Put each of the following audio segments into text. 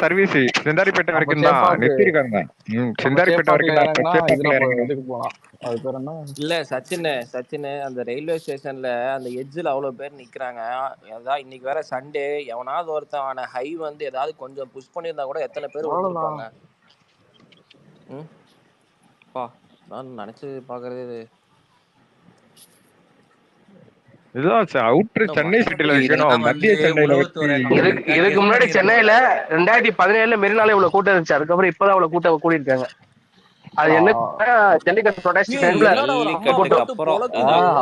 Service செந்தாரிப்பேட்டை அப்ப வரைக்கும் தான் சேப்பாக்கு நிறுத்திருக்காங்க. செந்தாரிப்பேட்டை சேப்பாக்குல வரைக்கும் இறங்குனா தான் இதுல சேப்பாக்குல இறங்கினா இதுக்கு போலாம். அது பேர் என்ன? இல்ல சச்சின் அந்த ரயில்வே ஸ்டேஷன்ல அந்த எட்ஜில் அவ்வளவு பேர் நிக்கிறாங்க. அதான் இன்னைக்கு வேற சண்டே, எவனாவது ஒருத்தன் ஹை வந்து ஏதாவது கொஞ்சம் புஷ் பண்ணியிருந்தா கூட எத்தனை பேர் அவ்வளவுதான். வந்திருப்பாங்க. பா நான் நினைச்சு பாக்குறது இதுதான் அவுட்டர் சென்னை சிட்டில வைக்கணும். மத்திய சென்னையில இதுக்கு முன்னாடி சென்னையில 2017 மெரினால இவ்வளவு கூட்டம் இருந்துச்சு. அதுக்கப்புறம் இப்பதான் அவ்வளவு கூட்டம் கூடி இருக்காங்க. அது என்ன ஜல்லிக்கட்டு ப்ரொடெஸ்ட் டைம்ல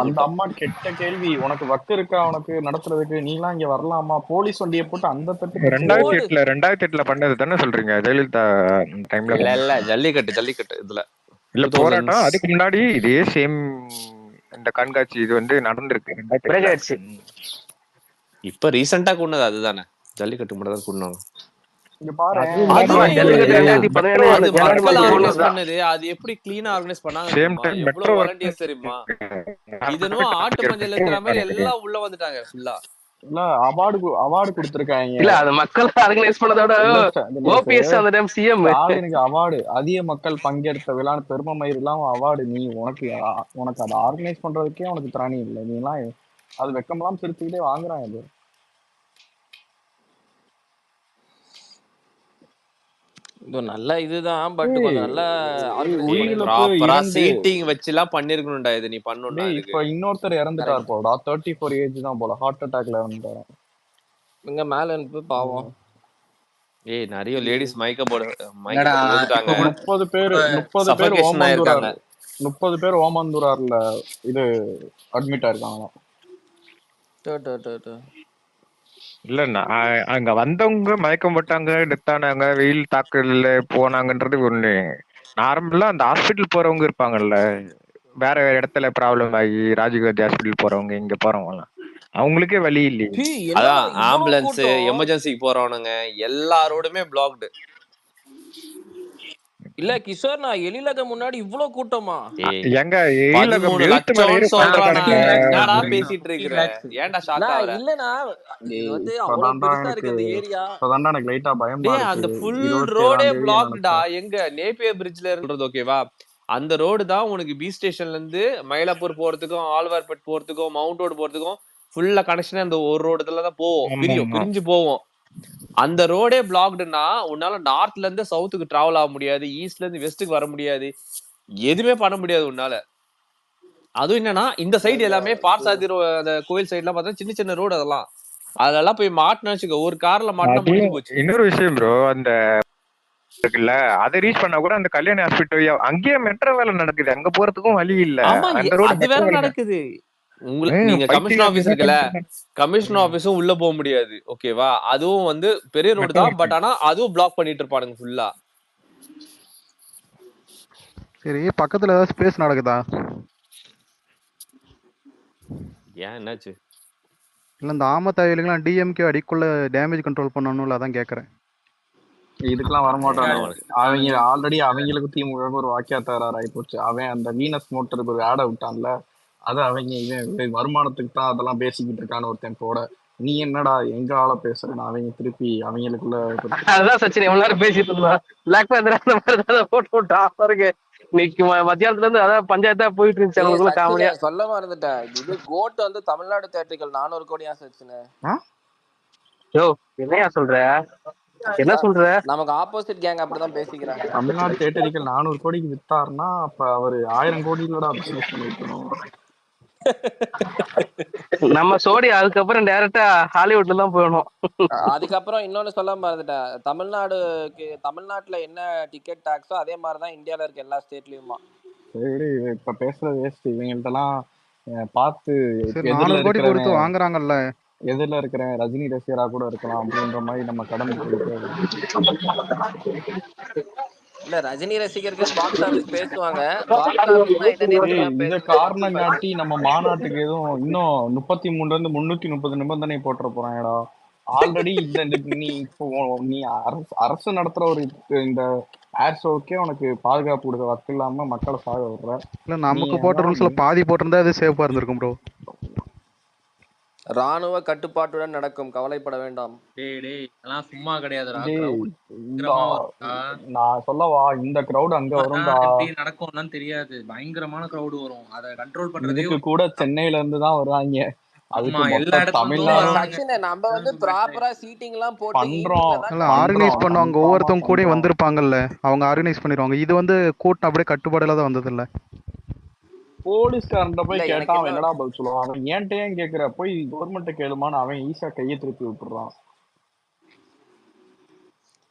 அந்த அம்மா கெட்ட கேள்வி. உனக்கு வக்கு இருக்கா உனக்கு நடத்துறதுக்கு? நீலாம் இங்க வரலாமா? போலீஸ் வண்டியை போட்டு அந்த தட்டு 2008ல பண்ணது தானே சொல்றீங்க? ஜெயலலிதா டைம்ல இல்ல ஜல்லிக்கட்டு இதுல இல்ல போராட்டம். அதுக்கு முன்னாடி இதே சேம் இந்த கண்காட்சி இது வந்து நடந்திருக்கு. இப்ப ரீசெண்டா கூடது அதுதானே, ஜல்லிக்கட்டு மட்டும் தான் கூடணும். அது எப்படி கிளீனா ஆர்கனைஸ் பண்ணாங்க? எவ்வளவு வாலண்டியர்ஸ் தெரியுமா? இதுனும் ஆட்டு மஞ்சள் இருக்கிற மாதிரி எல்லாம் உள்ள வந்துட்டாங்க ஃபுல்லா. இல்ல அவார்டு கொடுத்திருக்காங்க. இல்ல அது மக்கள் ஆர்கனைஸ் பண்ணதோட ஓபிஎஸ் அந்த டைம் சிஎம் எனக்கு அவார்டு அதிக மக்கள் பங்கேற்ற விழா பெருமை மயிர் எல்லாம் அவார்டு. நீ உனக்கு அதை ஆர்கனைஸ் பண்றதுக்கே உனக்கு திராணி இல்லை. நீ எல்லாம் அது வெக்கமெல்லாம் திருத்திக்கிட்டே வாங்குறான். இது நல்ல இதுதான், பட் கொஞ்சம் நல்ல ப்ராப்பரா சீட்டிங் வச்சுலாம் பண்ணிருக்கணும்டா. இது நீ பண்ணணும்டா. இப்ப இன்னொருத்தர் இறந்துட்டார் போலடா. 34 ஏஜ் தான் போல, ஹார்ட் அட்டாக்ல இறந்துட்டாரு. இங்க மேல அனுப்பு பாவம். நிறைய லேடிஸ் மயக்க போட்டாங்க. 30 பேர் ஓமந்தூரார்ல இது அட்மிட் ஆயிருக்காங்களாம். இல்ல அங்க வந்தவங்க மயக்கம் போட்டாங்க, டெத்தானாங்க, வெயில் தாக்கல போனாங்கன்றது ஒண்ணு. நார்மலா அந்த ஹாஸ்பிட்டல் போறவங்க இருப்பாங்கல்ல, வேற இடத்துல ப்ராப்ளம் ஆகி ராஜீவ்காந்தி ஹாஸ்பிட்டல் போறவங்க, இங்க போறவங்க எல்லாம் அவங்களுக்கே வழி இல்லையே. அதான் ஆம்புலன்ஸ் எமர்ஜென்சிக்கு போறவனுங்க எல்லாரோடுமே பிளாக்டு. இல்ல கிஷோர், நான் எழிலக முன்னாடி இவ்வளவு கூட்டமா? எங்க 13 லட்சம் சொல்றானே, என்னடா பேசிட்டு இருக்கற? ஏன்டா ஷாக் ஆவற? இல்லனா இது வந்து அவ்வளவு பெருசா இருக்கு அந்த ஏரியா. அதான் எனக்கு லைட்டா பயமா இருக்கு. அந்த ஃபுல் ரோடே பிளாக்டா. எங்க நேப்பியர் பிரிட்ஜ்ல இருக்குறது ஓகேவா? அந்த ரோடு தான் உனக்கு பி ஸ்டேஷன்ல இருந்து மயிலாப்பூர் போறதுக்கும் ஆழ்வார்பேட் போறதுக்கும் மவுண்ட் ரோடு போறதுக்கும் ஃபுல்லா கனெக்ஷன் அந்த ஒரு ரோடுல தான் போவோம். பிரிஞ்சு போவோம். அந்த ரோடே பிளாக்டுனா உன்னால நார்த்ல இருந்து சவுத்துக்கு டிராவல் ஆக முடியாது, ஈஸ்ட்ல இருந்து வெஸ்ட்டுக்கு வர முடியாது, எதுவுமே பண்ண முடியாது உன்னால. அதுவும் என்னன்னா இந்த சைடு எல்லாமே பார்சாதி அந்த கோயில் சைடு எல்லாம் பார்த்தா சின்ன சின்ன ரோடு, அதெல்லாம் போய் மாட்டினா வச்சுக்கோ, ஒரு கார்ல மாட்டினா முடிஞ்சு போச்சு. இன்னொரு விஷயம் ப்ரோ, அந்த இருக்குல்ல அதை ரீச் பண்ணா கூட அந்த கல்யாணி ஹாஸ்பிட்டல் அங்கேயே மெட்ரோ வேலை நடக்குது, அங்க போறதுக்கும் வழி இல்ல. அது வேற நடக்குது. உங்களுக்கு நீங்க கமிஷன் ஆபீஸ் இருக்குல்ல, கமிஷன் ஆபீஸும் உள்ள போக முடியாது ஓகேவா? அதுவும் வந்து பெரிய ரோடு தான், பட் ஆனா அதுவும் பிளாக் பண்ணிட்டு இருப்பானுங்க ஃபுல்லா. சரி, பக்கத்துல ஏதாவது ஸ்பேஸ் நடக்குதா? ஏன் என்னாச்சு? இல்ல இந்த ஆமத்தாயிலுங்களாம் டிஎம்கே அடிக்குள்ள டேமேஜ் கண்ட்ரோல் பண்ணணும்ல, அதான் கேக்குறேன். இதுக்கெல்லாம் வரமாட்டாங்க அவங்க. ஆல்ரெடி அவங்களுக்கு திமுக ஒரு வாக்கியா தகராறு ஆகி போச்சு. அவன் அந்த வீனஸ் மோட்டருக்கு ஒரு ஆடை விட்டான்ல, அது அவங்க இவன் வருமானத்துக்கு தான் அதெல்லாம் பேசிக்கிட்டு இருக்கான்னு ஒருத்தன் போட. நீ என்னடா எங்க ஆள பேசுறேன்னு அவங்க திருப்பி அவங்களுக்குள்ள அதுதான் சச்சின் எவ்வளவு நேரம் பேசிட்டு இருந்தான். பிளாக் பேந்தர் அந்த மாதிரி தான் போட்டு விட்டான் பாருங்க. இன்னைக்கு மத்தியானத்துல இருந்து அதான் பஞ்சாயத்தா போயிட்டு இருந்துச்சு அவங்களுக்குள்ள காமெடியா. சொல்ல மறந்துட்டேன், இது கோட் வந்து தமிழ்நாடு தேட்டர்கள் 400 கோடியா சச்சின். யோ என்னையா சொல்ற? என்ன சொல்ற? நமக்கு ஆப்போசிட் கேங் அப்படிதான் பேசிக்கிறாங்க. தமிழ்நாடு தேட்டரிக்கல் 400 கோடிக்கு வித்தாருன்னா அப்ப அவரு 1000 கோடியிலோட பிசினஸ் பண்ணிருக்கணும். நம்ம சோடி அதுக்கப்புறம் டைரக்டா ஹாலிவுட்ல தான் போயணும். அதுக்கப்புறம் இன்னொன்னு சொல்ல மறந்துட்டேன், தமிழ்நாட்டுல என்ன டிக்கெட் டாக்ஸோ அதே மாதிரிதான் இந்தியால இருக்க எல்லா ஸ்டேட்லயுமா. சரி, இப்ப பேசுறது வேஸ்ட். இவங்கள்ட்ட எல்லாம் பார்த்து வாங்குறாங்கல்ல, எதிரில் இருக்கிற ரஜினி ரசிகரா கூட இருக்கலாம் அப்படின்ற மாதிரி நம்ம கடந்து போயிட்டு. இல்ல ரஜினி ரசிகர்கள் பாக்ஸ் ஆபீஸ் பேசுவாங்க. இந்த காரணம் காட்டி நம்ம மாநாட்டுக்கு எதுவும் இன்னும் 33 இருந்து 330 நிபந்தனை போட்டுற போறாங்கடா. ஆல்ரெடி நீ இப்போ நீ அரசு நடத்துற ஒரு இந்த ஏர் ஷோக்கே உனக்கு பாதுகாப்பு கொடுக்க வக்கு இல்லாம மக்களை சாக விடுற. இல்ல நமக்கு போட்ட ரூல்ஸ்ல பாதி போட்டிருந்தா அது சேஃபா இருந்திருக்கும் ப்ரோ. ராணுவ கட்டுப்பாட்டுடன் நடக்கும், கவலைப்பட வேண்டாம். டேய் அதெல்லாம் சும்மா கிடையாதுடா. டேய் கிரவுட் இந்த பயங்கரமா வரும்டா. நான் சொல்லவா, இந்த கிரௌட் அங்க வரும்டா. எப்படி நடக்கும்லாம் தெரியாது. பயங்கரமான கிரவுட் வரும். அதை கண்ட்ரோல் பண்றதே இதுக்கு கூட சென்னையில இருந்து தான் வருவாங்க. அதுக்கு ஆமா, எல்லா மொத்த இடத்துல தமிழ்நாடு இருந்தும் சச்சின் நம்ம வந்து ப்ராப்பரா சீட்டிங் எல்லாம் போட்டு பண்றோம் evening ல தான் இல்ல பண்றோம் ஆர்கனைஸ் பண்ணுவாங்க, கன்ஃபார்மா ஒவ்வொருத்தவங்க கூட பண்றோம். வந்திருப்பாங்கல்ல, அவங்க ஆர்கனைஸ் பண்ணிடுவாங்க. இது வந்து கூட்டம் அப்படியே கட்டுப்பாடுல தான் வந்தது இல்ல. போலீஸ்காரன்ட்ட இல்ல போய் எனக்கு கேட்டா அவன் என்ன என்னடா பதில் சொல்லுவான்? அவன் ஏன்ட்ட ஏன் கேக்குற, போய் கவர்மெண்ட்ட கேளுமான்னு அவன் ஈஸியா கையை திருப்பி விட்டுறான்.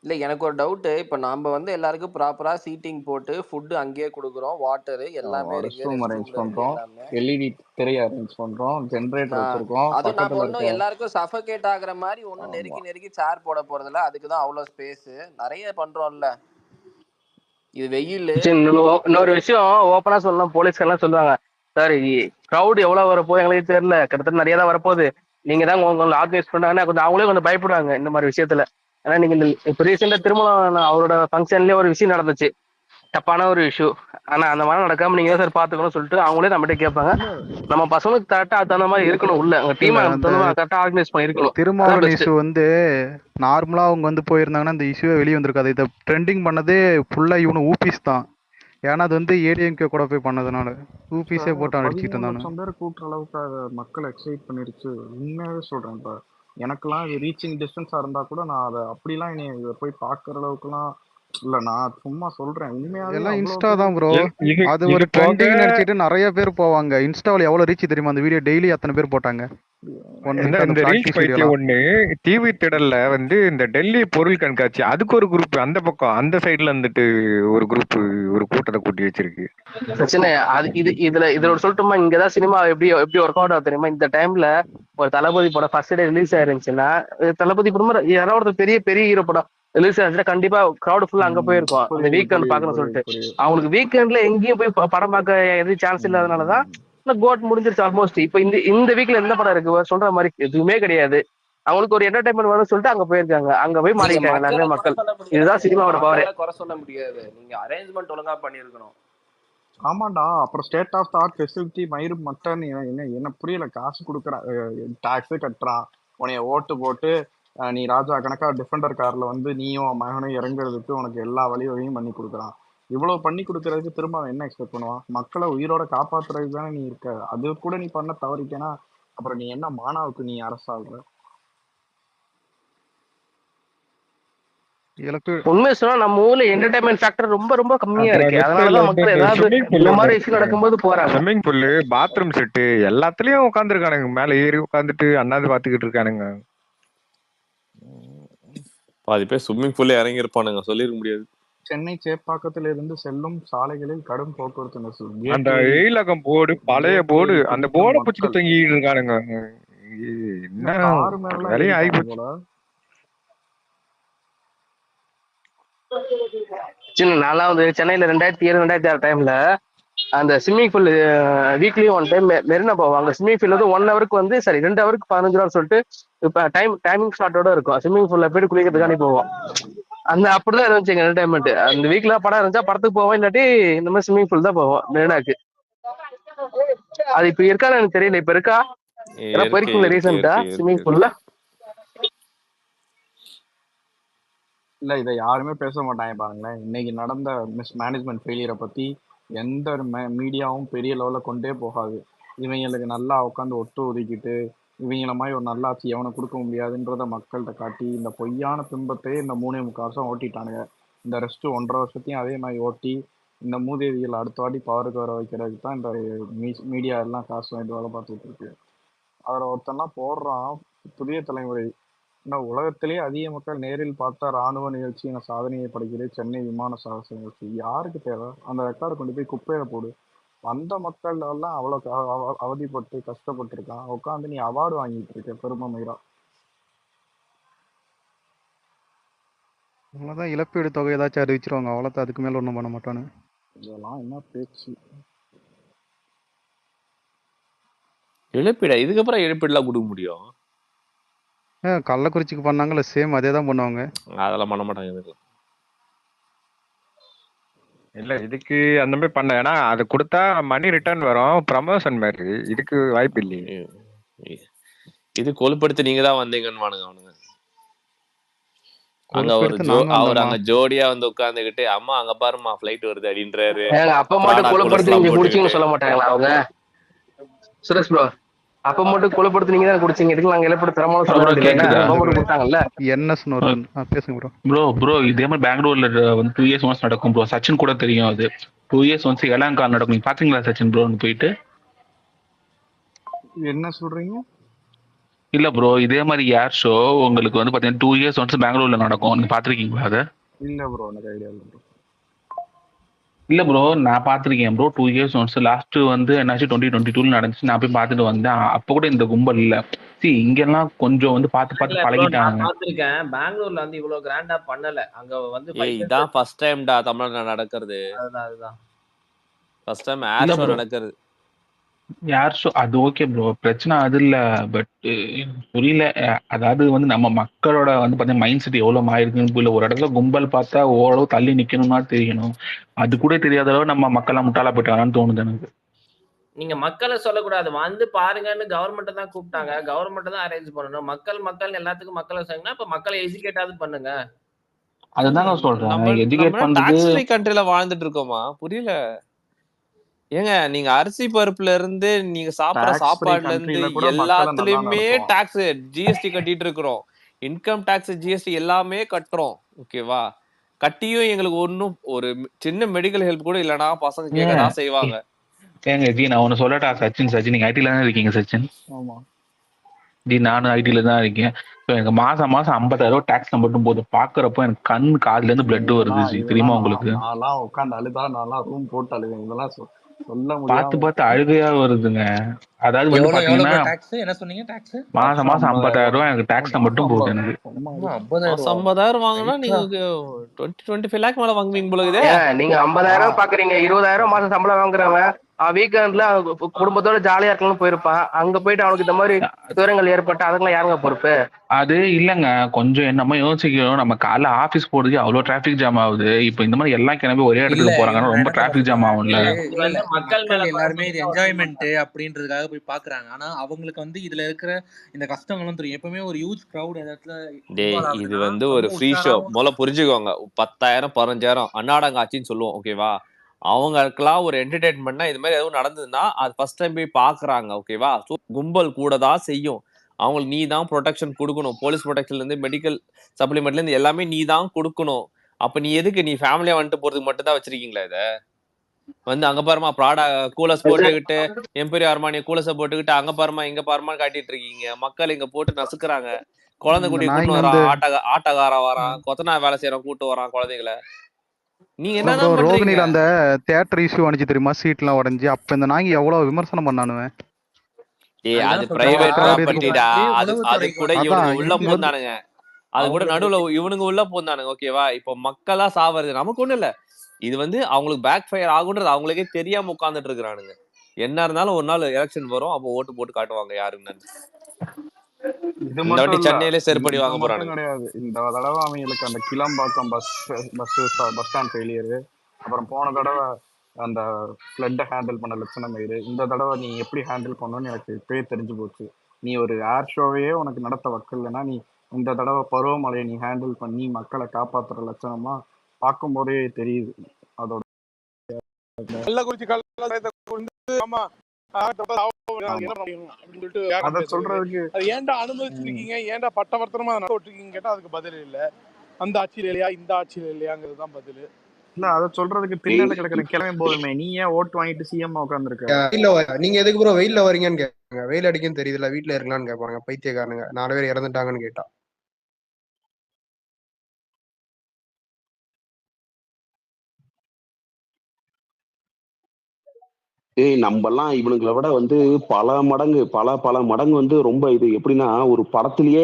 இல்ல எனக்கு ஒரு டவுட். இப்ப நாம வந்து எல்லாருக்கும் ப்ராப்பரா சீட்டிங் போட்டு ஃபுட் அங்கேயே கொடுக்குறோம், வாட்டர் எல்லாமே ரெஸ்ட் இருக்கு, ரூம் ரெஸ்ட் அரேஞ்ச் ரூம்ல இருக்கு பண்றோம், எல்லாமே. எல்இடி திரையை அரேஞ்ச் பண்றோம், ஜெனரேட்டர் வச்சிருக்கோம், அதுவும் நாம பக்கத்துல ஒன்றும் இருக்க. எல்லாருக்கும் சஃபகேட் ஆகுற மாதிரி ஒன்றும் ஆமா நெருக்கி நெருக்கி சேர் போட போறதில்ல. அதுக்கு தான் அவ்வளோ ஸ்பேஸ் நிறைய பண்றோம்ல. இது வெயில். இன்னொரு விஷயம் ஓப்பனா சொல்லலாம், போலீஸ்காரெல்லாம் சொல்லுவாங்க, சார் க்ரௌட் எவ்வளவு வரப்போ எங்களுக்கு தெரியல, கிட்டத்தட்ட நிறைய தான் வரப்போகுது, நீங்க தான் உங்களை ஆர்கனைஸ் பண்ணாங்கன்னா கொஞ்சம் அவங்களே கொஞ்சம் பயப்படுவாங்க இந்த மாதிரி விஷயத்துல. ஏன்னா நீங்க இந்த இப்ப ரீசெண்டா திருமணம் அவரோட ஃபங்க்ஷன்லயே ஒரு விஷயம் நடந்துச்சு, தப்பான ஒரு இஷ்யூ. ஆனா அந்த மாதிரி நடக்காம நீங்க தான் சார் பாத்துக்கணும்னு சொல்லிட்டு அவங்களே நம்மகிட்ட கேட்பாங்க. நம்ம பசங்களுக்கு கரெக்டா அது தகுந்த மாதிரி இருக்கணும், உள்ள அங்க இல்ல டீம் அந்த கரெக்டா ஆர்கனைஸ் பண்ணிருக்கணும். அதான் திருமாவளவன் பெஸ்ட். இஷ்யூ வந்து நார்மலா அவங்க வந்து போயிருந்தாங்கன்னா இந்த இஷ்யூவே வெளியே வந்திருக்காது. இதை ட்ரெண்டிங் பண்ணதே ஃபுல்லா இவனு ஊபிஸ் தான். ஏன்னா அது வந்து ஏடிஎம்கே கூட போய் பண்ணதுனால ஊபிஸே போட்டு அடிச்சிட்டு 13 இருந்தானு. லட்சம் பேர் கூட்டுற அளவுக்கு அதை மக்கள் எக்ஸைட் பண்ணிருச்சு. உண்மையாவே சொல்றேன். இப்ப எனக்கெல்லாம் இது ரீச்சிங் டிஸ்டன்ஸா இருந்தா கூட நான் அதை அப்படிலாம் இதை போய் பாக்குற அளவுக்குலாம் இல்ல. நான் சும்மா சொல்றேன், உண்மையாவே எல்லாம் அவ்வளவு இன்ஸ்டா பேர். தான் ப்ரோ. இது அது இது ஒரு போக ட்ரெண்டிங் நினைச்சிட்டு நிறைய பேர் போவாங்க. இன்ஸ்டாவில் எவ்வளவு ரீச் தெரியுமா அந்த வீடியோ? டெய்லி அத்தனை பேர் போட்டாங்க. ஒன் இந்த வீக் அந்த இந்த ரீல்ஸ் ப்ராக்டிஸ் பைத்தியம் வீடியோலாம். ஒண்ணு டிவி திடல்ல வந்து இந்த டெல்லி பொருள் கண்காட்சி, அதுக்கு ஒரு குரூப் அந்த பக்கம் அந்த சைடுல வந்துட்டு ஒரு குரூப் ஒரு கூட்டத்தை கூட்டி வச்சிருக்கு. பிரச்சனை அது இதுல ஒரு சொல்லட்டுமா, இங்கதான் சினிமா எப்படி எப்படி ஒர்க் அவுட் ஆகும் தெரியுமா? இந்த டைம்ல ஒரு தளபதி படம் ஃபர்ஸ்ட் டே ரிலீஸ் ஆயிருந்துச்சுன்னா, தளபதி படம் யாராவது ஒரு பெரிய பெரிய ஹீரோ படம் ரிலீஸ் ஆயிருச்சுன்னா கண்டிப்பா கிரௌட் ஃபுல்லா அங்க போயிருக்கும், அந்த புரியுது வீக்கெண்ட் புரியுது பாக்கணும்னு புரியுது சொல்லிட்டு. புரியுது. அவங்களுக்கு வீக்கெண்ட்ல எங்கேயும் போய் படம் பார்க்க எதுவும் சான்ஸ் இல்லாதனாலதான் இந்த கோட் முடிஞ்சிருச்சு ஆல்மோஸ்ட். இப்ப இந்த வீக்ல எந்த படம் இருக்கு சொல்ற மாதிரி எதுவுமே கிடையாது. அவங்களுக்கு ஒரு என்டர்டைன்மெண்ட் வேணும்னு சொல்லிட்டு அங்க போயிருக்காங்க, அங்க போய் நீங்க மாறிட்டாங்க மக்களை எல்லாருமே குறை மக்கள். சொல்ல முடியாது, இதுதான் சினிமாவோட பவரே. மக்களை குறை சொல்ல முடியாது. நீங்க அரேஞ்ச்மெண்ட் ஒழுங்கா பண்ணிருக்கணும். ஆமாண்டா. அப்புறம் state of the art facility மயிறு மட்டன் என்ன புரியல. காசு கொடுக்குறான், டாக்ஸு கட்டுறான், உனைய ஓட்டு போட்டு நீ ராஜா கணக்கா டிஃபெண்டர் கார்ல வந்து நீயும் மகனும் இறங்குறதுக்கு உனக்கு எல்லா வழிவகையும் பண்ணி கொடுக்குறான். இவ்வளவு பண்ணி கொடுக்கறதுக்கு திரும்ப அவன் என்ன எக்ஸ்பெக்ட் பண்ணுவான்? மக்களை உயிரோட காப்பாத்துறதுக்கு தானே நீ இருக்க. அது கூட நீ பண்ண தவறிட்டேன்னா அப்புறம் நீ என்ன மானாவுக்கு நீ அரசாகுற? உண்மையை சொன்னா நம்ம ஊர்ல என்டர்டைன்மெண்ட் ஃபேக்டர் ரொம்ப ரொம்ப கம்மியா அப்புறம் இருக்கு. நெக்ஸ்ட் அதனாலதான் மக்கள் ஏதாவது ஸ்விம்மிங் பூல் இந்த ஒண்ணு மாதிரி இருக்கு. விஷயம் நடக்கும்போது போறாங்க. ஸ்விம்மிங் பூல், பாத்ரூம் செட்டு எல்லாத்துலயும் உட்காந்துருக்கானுங்க. மேல ஏறி உட்காந்துட்டு அண்ணாந்து பாத்துக்கிட்டு இருக்கானுங்க. பாதி பேர் ஸ்விம்மிங் பூல்ல இறங்கி இருப்பானுங்க, சொல்லிருக்க முடியாது. சென்னை சேப்பாக்கத்தில் இருந்து செல்லும் சாலைகளில் கடும் போக்குவரத்து நெரிசல். அந்த எயிலகம் போர்டு, பழைய போர்டு, அந்த போர்டை பிடிச்சிட்டு மக்கள் தங்கிட்டு இருக்கானுங்க. என்ன காரு மேல வேலையை ஆகி ஏறிட்டாங்க போச்சு. போல. சின்ன நான்லாம் வந்து சென்னையில 2007 2006 டைம்ல அந்த swimming pool weekly one time Marina போவோம். அங்க ஸ்விம்மிங் பூல் வந்து 1 ஹவருக்கு வந்து 2 ஹவருக்கு 15 ரூபான்னு சொல்லிட்டு இப்ப டைமிங் ஸ்லாட்டோட இருக்கும். ஸ்விம்மிங் பூல்ல போயிட்டு குளிக்கிறதுக்காண்டி போவோம். அந்த அப்படிதான் இருந்துச்சு எங்க என்டர்டைன்மெண்ட். அந்த வீக்ல படம் இருந்துச்சா படத்துக்கு போவோம், இல்லாட்டி இந்த மாதிரி ஸ்விம்மிங் பூல் தான் போவோம் மெரினாக்கு. அது இப்ப இருக்கான்னு எனக்கு தெரியல. இப்ப இருக்கா? ஏன்னா போயிருக்கீங்களா ரீசெண்டா ஸ்விம்மிங் பூல்ல? இல்ல இதை யாருமே பேச மாட்டாங்க பாருங்களேன். இன்னைக்கு நடந்த மேனேஜ்மெண்ட் ஃபெயிலியரை பத்தி எந்த மீடியாவும் பெரிய லெவல்ல கொண்டே போகாது. இவங்களுக்கு நல்லா உட்காந்து ஒட்டு ஒதுக்கிட்டு இவங்கள மாதிரி ஒரு நல்லாட்சி எவனை கொடுக்க முடியாதுன்றத மக்கள்கிட்ட காட்டி இந்த பொய்யான பிம்பத்தையே இந்த 3.25 வருஷம் ஓட்டிட்டானுங்க. இந்த ரெஸ்ட் 1.5 வருஷத்தையும் அதே மாதிரி ஓட்டி இந்த மூதேவிகள் அடுத்த வாட்டி பவருக்கு வர வைக்கிறதுக்கு தான் இந்த மீடியா எல்லாம் காசு வாங்கிட்டு வேலை பார்த்துட்டு இருக்கு. அதில் ஒருத்தன்லாம் போடுறான், புதிய தலைமுறை உலகத்திலேயே அதிக மக்கள் நேரில் பார்த்த ராணுவ நிகழ்ச்சி என சாதனையை படைக்கிறது சென்னை விமான சாகச நிகழ்ச்சி. யாருக்கு தேவை? அந்த ரெக்கார்டு கொண்டு போய் குப்பையில போடு. வந்த மக்கள் எல்லாம் அவ்வளவு அவதிப்பட்டு கஷ்டப்பட்டு இருக்கான், உட்காந்து நீ அவார்டு வாங்கிட்டு இருக்க பெருமை மயிரா. அவ்வளோதான், இழப்பீடு தொகை ஏதாச்சும் அறிவிச்சிருவாங்க, அவ்வளோதான். அதுக்கு மேல ஒன்றும் பண்ண மாட்டானு. இதெல்லாம் என்ன பேச்சு? இழப்பீடா? இதுக்கப்புறம் இழப்பீடுலாம் கொடுக்க முடியும்? கள்ளக்குறிச்சிக்கு பண்ணாங்கல்ல, சேம் அதே தான் பண்ணுவாங்க. அதெல்லாம் பண்ண மாட்டாங்க இதுக்கு. இல்ல இதுக்கு அந்த மாதிரி பண்ண, ஏன்னா அது கொடுத்தா மணி ரிட்டர்ன் வரும், ப்ரமோஷன் மாதிரி. இதுக்கு வாய்ப்பு இல்லையே. இது கொழுப்படுத்தி நீங்க தான் வந்தீங்கன்னு அவனுங்க. அங்க ஒரு கொழுப்பெடுத்து நாங்க அவர் வந்தோமா? அங்க ஜோடியா வந்து உட்கார்ந்துகிட்டு அம்மா அங்க பாருமா ஃபிளைட் வருது அப்படின்றாரு. ஏங்க அப்ப மட்டும் பிராடா கொழுப்படுத்தி கொலுசுலாம் நீங்க போட்டுக்கிட்டு. குடிச்சீங்கன்னு சொல்ல மாட்டாங்களா அவங்க? சுரேஷ் ப்ரோ அப்ப மட்டும் கொழுப்படுத்தி நீங்க தான் குடிச்சீங்க, இதுக்கு நாங்க இழப்பீடு தரமான சொல்ல ப்ரோ வேண்டியது கேக்குதா? கொடுத்தாங்கல்ல. என்எஸ்னு ஒருத்தன் பேசுங்க ப்ரோ. ப்ரோ இதே மாதிரி பெங்களூர்ல வந்து 2 இயர்ஸ் ஒன்ஸ் நடக்கும் ப்ரோ. சச்சின் கூட தெரியும் அது. 2 இயர்ஸ் ஒன்ஸ் எலாங்கா நடக்கும். நீங்க பாத்தீங்களா சச்சின் ப்ரோ போயிட்டு? என்ன சொல்றீங்க? இல்ல ப்ரோ இதே மாதிரி ஏர் ஷோ உங்களுக்கு வந்து பாத்தீங்கன்னா 2 இயர்ஸ் ஒன்ஸ் பெங்களூர்ல நடக்கும். நீங்க பாத்திருக்கீங்களா அதை? இல்ல ப்ரோ எனக்கு ஐடியா இல்ல ப்ரோ. இல்ல ப்ரோ நான் பாத்திருக்கேன் ப்ரோ. 2 இயர்ஸ் ஒன்ஸ் லாஸ்ட் வந்து என்னாச்சு 2022 நடந்துச்சு. நான் போய் பார்த்துட்டு வந்தேன். அப்ப கூட இந்த கும்பல் இல்ல. இங்கெல்லாம் கொஞ்சம் வந்து பார்த்து பார்த்து நான் பழகிட்டாங்க. பாத்திருக்கேன் பெங்களூர்ல வந்து இவ்வளவு கிராண்டா பண்ணல. அங்க வந்து இதான் ஃபர்ஸ்ட் டைம்டா தமிழ்நாட்டுல நடக்கிறது. அதுதான் ஃபர்ஸ்ட் டைம் ஏர் ஷோ நடக்கிறது. யார் ஷோ அது ஓகே ப்ரோ, பிரச்சனை அது இல்ல. பட் புரியல. அதாவது வந்து நம்ம மக்களோட வந்து பாத்தீங்கன்னா மைண்ட் செட் எவ்வளவு மாயிருக்குன்னு புரியல. ஒரு இடத்துல கும்பல் பார்த்தா ஓரளவு தள்ளி நிக்கணும்னா தெரியணும். அது கூட தெரியாத அளவு நம்ம மக்கள்லாம் முட்டாளா போயிட்டாங்கன்னு தோணுது எனக்கு. நீங்க மக்களை சொல்லக்கூடாது, வந்து பாருங்கன்னு கவர்மெண்ட் தான் கூப்பிட்டாங்க. கவர்மெண்ட் தான் அரேஞ்ச் பண்ணணும். மக்கள் எல்லாத்துக்கும் மக்களை சொன்னா இப்ப மக்களை எஜுகேட்டாவது பண்ணுங்க. அதுதான் நான் சொல்றேன். எஜுகேட் பண்றது. டாக்ஸ் ஃப்ரீ கண்ட்ரில வாழ்ந்துட்டு இருக்கோமா? புரியல. ஏங்க நீங்க அரிசி பருப்புல இருந்து நீங்க சாப்பிடுற சாப்பாடுல இருந்து எல்லாத்துலயுமே டாக்ஸ் ஜிஎஸ்டி கட்டிட்டு இருக்கிறோம். இன்கம் டாக்ஸ் ஜிஎஸ்டி எல்லாமே கட்டுறோம். ஓகேவா? கட்டியும் எங்களுக்கு ஒன்னும் ஒரு சின்ன மெடிக்கல் ஹெல்ப் கூட இல்லனா பசங்க கேட்கதான் செய்வாங்க. ஏங்க ஜி நான் ஒன்னு சொல்லட்டா சச்சின் நீங்க ஐடில தான் இருக்கீங்க சச்சின். ஆமா ஜி நானும் ஐடில தான் இருக்கேன். எனக்கு மாசம் 50,000 டாக்ஸ் மட்டும் போது பாக்குறப்போ எனக்கு கண் காதுல இருந்து பிளட் வருது ஜி. தெரியுமா உங்களுக்கு? நான்லாம் உட்கார்ந்து அழுதா நான்லாம் ரூம் போட்டு அழுவேன். இதெல்லாம் சொல்ல பார்த்து பார்த்து அழுகையா வருதுங்க. அதாவது வந்து பாத்தீங்கன்னா என்ன சொன்னீங்க? டாக்ஸ் மாசம் 50,000 எனக்கு டாக்ஸ் மட்டும் போகுது எனக்கு. 50,000 வாங்கினா நீங்க 25 லேக் மேல வாங்குவீங்க போல இதே. நீங்க 50,000 பாக்குறீங்க, 20,000 மாசம் சம்பளம் வாங்குறவன் வீக்கெண்ட்ல குடும்பத்தோட ஜாலியா இருக்கணும்னு போயிருப்பான். அங்க போயிட்டு அவனுக்கு இந்த மாதிரி துயரங்கள் ஏற்பட்டு அதுக்கெல்லாம் யாருங்க பொறுப்பு? அது இல்லங்க, கொஞ்சம் என்னமோ யோசிக்கணும். நம்ம காலைல ஆபீஸ் போறதுக்கு அவ்வளவு டிராபிக் ஜாம் ஆகுது. இப்ப இந்த மாதிரி எல்லாம் கிளம்பி ஒரே இடத்துக்கு போறாங்கன்னா ரொம்ப டிராபிக் ஜாம் ஆகும்ல. மக்கள் எல்லாருமே இது என்ஜாய்மெண்ட் அப்படின்றதுக்காக போய் பாக்குறாங்க. ஆனா அவங்களுக்கு வந்து இதுல இருக்கிற இந்த கஷ்டங்களும் தெரியும். எப்பவுமே ஒரு ஹியூஜ் கிரவுட் இடத்துல இது வந்து ஒரு ஃப்ரீ ஷோ. முதல்ல புரிஞ்சுக்கோங்க. 10,000 15,000 அன்னாடங்காட்சின்னு சொல்லுவோம். ஓகேவா? அவங்களுக்கெல்லாம் ஒரு என்டர்டைன்மெண்ட்னா இது மாதிரி எதுவும் நடந்ததுன்னா அது ஃபர்ஸ்ட் டைம் போய் பாக்குறாங்க. ஓகேவா? கும்பல் கூட தான் செய்யும். அவங்களுக்கு நீ தான் ப்ரொடெக்ஷன் கொடுக்கணும். போலீஸ் ப்ரொடெக்ஷன்ல இருந்து மெடிக்கல் சப்ளிமெண்ட்ல இருந்து எல்லாமே நீ தான் கொடுக்கணும். அப்ப நீ எதுக்கு நீ ஃபேமிலியா வந்துட்டு போறதுக்கு மட்டும் தான் வச்சிருக்கீங்களா இத? வந்து அங்க பாருமா பிராடா கூலஸ் போட்டுக்கிட்டு எம்பீரியல் அர்மானிய கூலஸ போட்டுக்கிட்டு அங்க பாருமா இங்க பாருமான்னு காட்டிட்டு இருக்கீங்க. மக்கள் இங்க போட்டு நசுக்குறாங்க. குழந்தை குட்டி கூட்டு வரான், ஆட்டக்காரன் வரான், கொத்தனா வேலை செய்யறோம் கூட்டு வரான் குழந்தைகளை. நீங்க என்ன ரோகிணியில அந்த தியேட்டர் இஷ்யூ அனுச்சு தெரியுமா? சீட்லாம் உடைஞ்சு அப்ப இந்த நாய்ங்க எவ்வளவு விமர்சனம் பண்ணானுவேன். அது பிரைவேட் ப்ராப்பர்ட்டிடா. அது கூட இவனுங்க உள்ள போந்தானுங்க. அது கூட நடுவுல இவனுங்க உள்ள போந்தானுங்க. ஓகேவா? இப்ப மக்களா சாவறது நமக்கு ஒண்ணு இல்ல. இது வந்து அவங்களுக்கு பேக் ஃபயர் ஆகுன்றது அவங்களுக்கே தெரியாம உட்கார்ந்துட்டு இருக்கானுங்க. என்ன இருந்தாலும் ஒரு நாள் எலெக்ஷன் வரும். அப்போ ஓட்டு போட்டு காட்டுவாங்க யாருன்னு. இது மட்டும் சென்னையிலே செருப்படி வாங்க போறாங்க கிடையாது. இந்த தடவை அவங்களுக்கு அந்த கிளம்பாக்கம் பஸ் ஸ்டாண்ட் ஃபெயிலியர், அப்புறம் போன தடவை அந்த ஃப்ளட்டை ஹேண்டில் பண்ண லட்சணம் மயிறு. இந்த தடவை நீ எப்படி ஹேண்டில் பண்ணணும்னு எனக்கு இப்பயே தெரிஞ்சு போச்சு. நீ ஒரு ஏர் ஷோவையே உனக்கு நடத்த வக்கலன்னா நீ இந்த தடவை பருவமழையை நீ ஹேண்டில் பண்ணி மக்களை காப்பாத்துற லட்சணமா பார்க்கும் போதே தெரியுது. அதோட அதை சொல்றதுக்கு ஏன்டா அனுமதிச்சிருக்கீங்க, ஏன்டா பட்டவர்த்தனமா விட்டுருக்கீங்க கேட்டா அதுக்கு பதில் இல்ல. அந்த ஆட்சியில இல்லையா இந்த ஆட்சியில இல்லையாங்கிறதுதான் பதில். இல்ல அதை சொல்றதுக்கு பின்னால கிடக்குற கிளம்பி போதுமே. நீ ஏன் ஓட்டு வாங்கிட்டு சிஎம் உட்காந்துருக்க? இல்ல நீங்க எதுக்கு ப்ரோ வெயில்ல வரீங்கன்னு கேட்பாங்க. வெயில் அடிக்குன்னு தெரியுதுல, வீட்டுல இருக்கலாம்னு கேட்பாங்க. பைத்தியக்காரனுங்க 4 பேர் இறந்துட்டாங்கன்னு கேட்டா. நம்மெல்லாம் இவனுங்களை விட வந்து பல மடங்கு வந்து ரொம்ப இது எப்படின்னா, ஒரு படத்திலேயே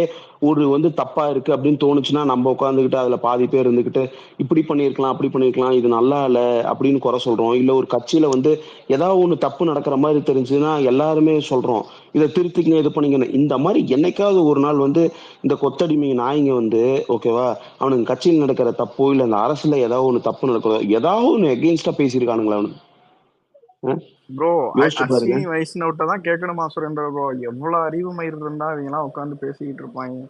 ஒரு வந்து தப்பா இருக்கு அப்படின்னு தோணுச்சுன்னா நம்ம உட்காந்துக்கிட்டு அதுல பாதி பேர் இருந்துகிட்டு இப்படி பண்ணியிருக்கலாம் அப்படி பண்ணியிருக்கலாம், இது நல்லா இல்ல அப்படின்னு குறை சொல்றோம். இல்ல ஒரு கட்சியில வந்து ஏதாவது ஒண்ணு தப்பு நடக்கிற மாதிரி தெரிஞ்சுன்னா எல்லாருமே சொல்றோம் இதை திருத்திக்கங்க இது பண்ணிக்கணும். இந்த மாதிரி என்னைக்காவது ஒரு நாள் வந்து இந்த கொத்தடிமை நாய்ங்க வந்து ஓகேவா அவனுக்கு கட்சியில் நடக்கிற தப்போ இல்ல அந்த அரசுல ஏதாவது ஒண்ணு தப்பு நடக்கிறதோ ஏதாவது ஒண்ணு எகெயின்ஸ்டா பேசியிருக்கானுங்களா அவனுக்கு? ப்ரோ யோசிச்சு பாருங்க. அஸ்வினி வைஷ்ணவ்ட்ட தான் கேட்கணுமா சுரேந்திர ப்ரோ? எவ்வளவு அறிவு மயிர் இருந்தா இவங்க எல்லாம் உட்காந்து பேசிக்கிட்டு இருப்பாங்க.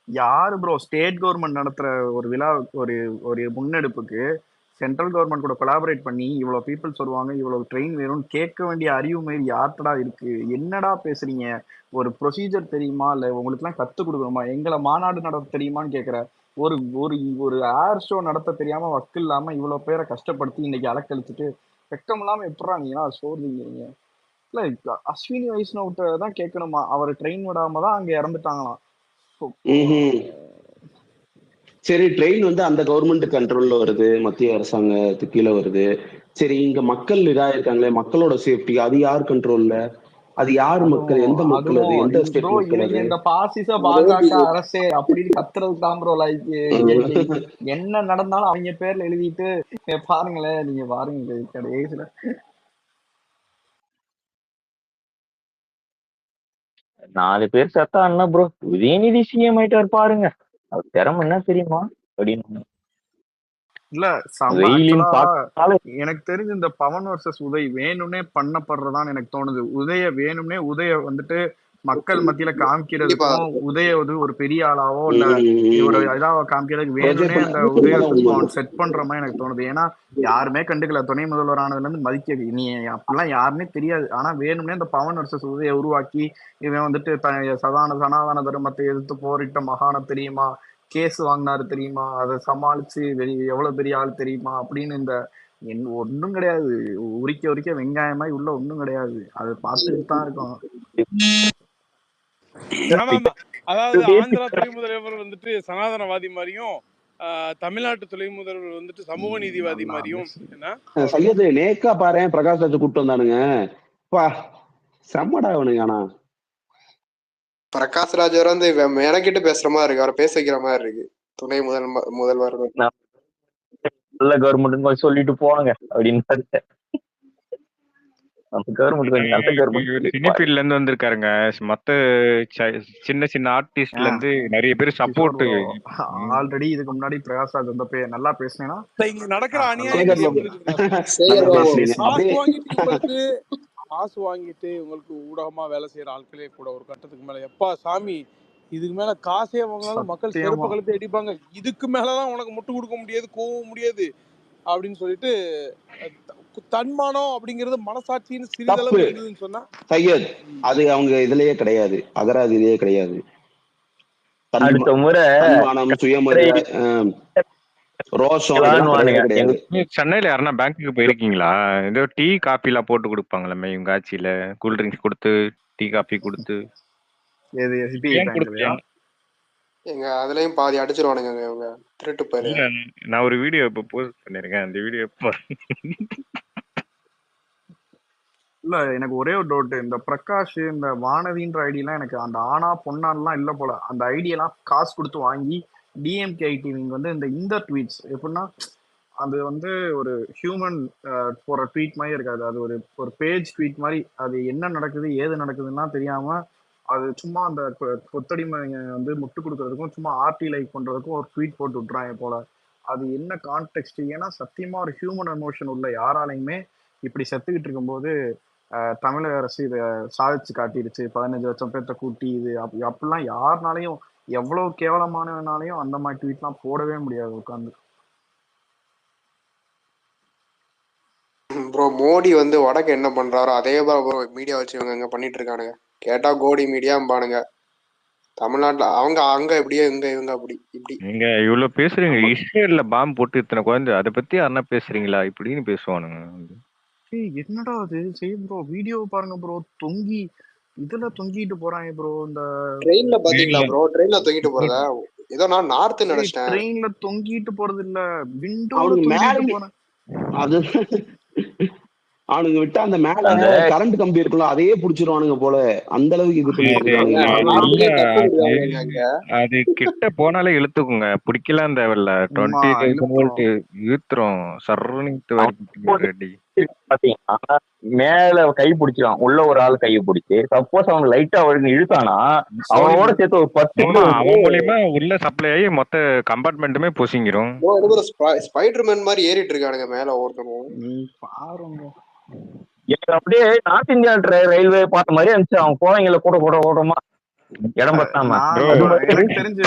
யாரு ப்ரோ ஸ்டேட் கவர்மெண்ட் நடத்துற ஒரு விழா, ஒரு ஒரு முன்னெடுப்புக்கு சென்ட்ரல் கவர்மெண்ட் கூட கொலாபரேட் பண்ணி இவ்வளவு பீப்புள்ஸ் வருவாங்க, இவ்வளவு ட்ரெயின் வேணும்னு கேட்க வேண்டிய அறிவு மயிர் யார்ட்டடா இருக்கு? என்னடா பேசுறீங்க? ஒரு ப்ரொசீஜர் தெரியுமா? இல்ல உங்களுக்கு எல்லாம் கத்து கொடுக்கணுமா? எங்களை மாநாடு நடத்த தெரியுமான்னு கேக்குற. ஒரு ஒரு ஒரு ஏர் ஷோ நடத்த தெரியாம வக்கு இல்லாம இவ்வளவு பேரை கஷ்டப்படுத்தி இன்னைக்கு அலக்கழிச்சிட்டு வெக்கம் இல்லாம எப்படா நீங்க சோர்ந்தீங்க? இல்ல அஸ்வினி வைஷ்ணவ்ட்ட தான் கேட்கணுமா? அவர் ட்ரெயின் விடாம தான் அங்க இறந்துட்டாங்களாம். ம்ஹும். சரி, ட்ரெயின் வந்து அந்த கவர்மெண்ட் கண்ட்ரோல்ல வருது, மத்திய அரசாங்கத்துக்கு கீழே வருது. சரி, இங்க மக்கள் இதாயிருக்காங்களே, மக்களோட சேஃப்டி அது யார் கண்ட்ரோல்ல? அது யார் மக்கள்? எந்த மக்கள்? அது எந்த அதுவும் ஸ்டேட் ப்ரோ மக்கள்? இவங்க அது இந்த பாசிச பாஜக அரசே அப்படின்னு கத்துறது தான் ப்ரோ லைக். என்ன நடந்தாலும் அவங்க பேர்ல எழுதிட்டு பாருங்களேன், நீங்க பாருங்க கடைசியில. நாலு பேர் செத்தா என்ன ப்ரோ, உதயநிதி சிஎம் ஆயிட்டாரு பாருங்க, அவர் திறமை என்ன தெரியுமா அப்படின்னு. இல்ல செம்ம வெயிலின் ஆக்சுவலா எனக்கு தெரிஞ்சு இந்த பவன் வர்சஸ் உதய் வேணும்னே பண்ணப்படுறதான்னு எனக்கு தோணுது. வேணும்னே உதய வந்துட்டு மக்கள் மத்தியில காமிக்கிறதுக்கும் உதய வந்து ஒரு பெரிய ஆளாவோ இல்ல ஒரு இதாவோ காமிக்கிறதுக்கு வேணும்னே அந்த உதயத்துக்கும் அவன் செட் பண்ற மாதிரி எனக்கு தோணுது. ஏன்னா யாருமே கண்டுக்கல, துணை முதல்வர் ஆனதுல இருந்து மதிக்க நீ அப்படிலாம் யாருமே தெரியாது. ஆனா வேணும்னே இந்த பவன் வர்சஸ் உதய உருவாக்கி இவன் வந்துட்டு சனாதன தர்மத்தை எதிர்த்து போரிட்ட மகான தெரியுமா, கேஸ் வாங்கினாரு தெரியுமா, அதை சமாளிச்சு எவ்வளவு பெரிய ஆள் தெரியுமா அப்படின்னு இந்த ஒன்றும் கிடையாது. உரிக்க வெங்காயமாய் உள்ள ஒன்றும் கிடையாது. அதை பார்த்துட்டு தான் இருக்கோம். ஆமா. அதாவது ஆந்திரா துணை முதல்வர் வந்துட்டு சனாதனவாதி மாதிரியும், தமிழ்நாட்டு துணை முதல்வர் வந்துட்டு சமூக நீதிவாதி மாதிரியும். சையது நேக்கா பாரு, பிரகாஷ் ராஜ் கூப்பிட்டு வந்தானுங்க, செம்மடா அவனுங்க. ஆனா பிரகாஷ் ராஜ் வர வந்து மெனக்கிட்டு பேசுற மாதிரி இருக்கு, அவரை பேச வைக்கிற மாதிரி இருக்கு. துணை முதல்வர் நல்ல கவர்மெண்ட் சொல்லிட்டு போவாங்க அப்படின்னு. சினிஃபீல்ட்ல இருந்து வந்திருக்காருங்க. மத்த சின்ன சின்ன ஆர்டிஸ்ட்ல இருந்து நிறைய பேர் சப்போர்ட். ஆல்ரெடி இதுக்கு முன்னாடி பிரகாஷ் ராஜ் வந்தப்ப நல்லா பேசினேன்னா இங்க நடக்கிற காசு வாங்கிட்டு உங்களுக்கு ஊடகமா வேலை செய்யற ஆட்களே கூட ஒரு கட்டத்துக்கு மேல எப்பா சாமி இதுக்கு மேல காசே வாங்கினாலும் மக்கள் செருப்பு கழுத்து அடிப்பாங்க, இதுக்கு மேலதான் உனக்கு முட்டு கொடுக்க முடியாது, கோவம் முடியாது அப்படின்னு சொல்லிட்டு தன்மானம் அப்படிங்கிறது மனசாட்சின்னு சிறிதளவு இருந்ததுன்னு சொன்னா சையத் அது அவங்க இதுலயே கிடையாது, அகராதிலேயே கிடையாது. தன்மானம், சுயமரியாதை, ரோஷம் கிடையாது. சென்னையில யாருன்னா பேங்க்குக்கு போயிருக்கீங்களா? ஏதோ டீ காபி எல்லாம் போட்டு கொடுப்பாங்களே இவங்க ஆட்சியில, கூல் ட்ரிங்க்ஸ் கொடுத்து டீ காபி கொடுத்து. எங்க அதுலயும் பாதி அடிச்சிருவானுங்க இவங்க, திருட்டு போயிரு. நான் ஒரு வீடியோ இப்ப போஸ்ட் பண்ணிருக்கேன், அந்த வீடியோ இல்ல எனக்கு ஒரே ஒரு டவுட். இந்த பிரகாஷ் இந்த வானதின்ற ஐடியெல்லாம் எனக்கு அந்த ஆனா பொண்ணான்லாம் இல்ல போல. அந்த ஐடியெல்லாம் காசு கொடுத்து வாங்கி டிஎம்கே ஐடிவிங்க வந்து இந்த ட்வீட்ஸ் எப்படின்னா அது வந்து ஒரு ஹியூமன் போற ட்வீட் மாதிரி இருக்காது. அது ஒரு பேஜ் ட்வீட் மாதிரி. அது என்ன நடக்குது ஏது நடக்குதுன்னா தெரியாம அது சும்மா அந்த கொத்தடிமை வந்து முட்டு கொடுக்கறதுக்கும் சும்மா ஆர்டி லைக் பண்றதுக்கும் ஒரு ட்வீட் போட்டு விட்டுறாங்க போல. அது என்ன கான்டெக்ட்? ஏன்னா சத்தியமா ஒரு ஹியூமன் எமோஷன் உள்ள யாராலையுமே இப்படி செத்துக்கிட்டு இருக்கும்போது தமிழக அரசு இதை சாதிச்சு காட்டிடுச்சு, 15 லட்சம் பேர்த்த கூட்டி இது அப்படிலாம் யாருனாலையும் எவ்வளவு கேவலமானவனாலையும் அந்த மாதிரி ட்வீட்லாம் போடவே முடியாது உட்காந்து. ப்ரோ மோடி வந்து வடக்கு என்ன பண்றாரோ அதே ப்ரோ மீடியா வச்சு இவங்க பண்ணிட்டு இருக்கானுங்க. கேட்டா கோடி மீடியாம்பானுங்க. தமிழ்நாட்டுல அவங்க அங்க எப்படியோ இவங்க அப்படி இப்படி. நீங்க இவ்வளவு பேசுறீங்க, இஸ்ரேல்ல பாம்பு போட்டு இத்தனை குழந்தை, அதை பத்தி யாருன்னா பேசுறீங்களா இப்படின்னு பேசுவானுங்க. என்னடா அது செய்யும் ப்ரோ, வீடியோ பாருங்க ப்ரோ, தொங்கி இதுல தொங்கிட்டு போறாங்க ப்ரோ. இந்த ட்ரெயின்ல பாத்தீங்களா ப்ரோ? ட்ரெயின்ல தொங்கிட்டு போறதா? ஏதோ நான் நார்த் நினைச்சிட்டேன். ட்ரெயின்ல தொங்கிட்டு போறது இல்ல, விண்டோல தொங்கிட்டு போறேன். அது அவனுங்க விட்டா அந்த மேல கரண்ட் கம்பி இருக்குல்ல, அதையே புடிச்சிருவானுங்க போல, அந்த அளவுக்கு இது பண்ணிருக்காங்க. அது கிட்ட போனாலே இழுத்துக்குங்க, பிடிக்கலாம் தேவையில்ல. 20,000 வோல்ட் இழுத்துரும் சர்வனிட்டு ரெடி. பாத்தீங்கன்னா மேல கை பிடிச்சிடும், உள்ள ஒரு ஆள் கையை பிடிச்சி சப்போஸ் அவன் லைட்டா அவனுக்கு இழுத்தானா அவனோட சேர்த்து ஒரு 10 அவன் மூலியமா உள்ள சப்ளை ஆகி மொத்த கம்பார்ட்மெண்ட்டுமே பொசிங்கிரும். ஸ்பைடர்மேன் மாதிரி ஏறிட்டு இருக்கானுங்க மேல ஒருத்தனும். பாருங்க எனக்கு அப்படியே நார்த் இந்தியா ரயில்வே பார்த்த மாதிரி இருந்துச்சு. அவங்க போவாங்கல்ல கூட கூட ஓடமா இடம் பத்தாம அது மாதிரி எனக்கு தெரிஞ்சு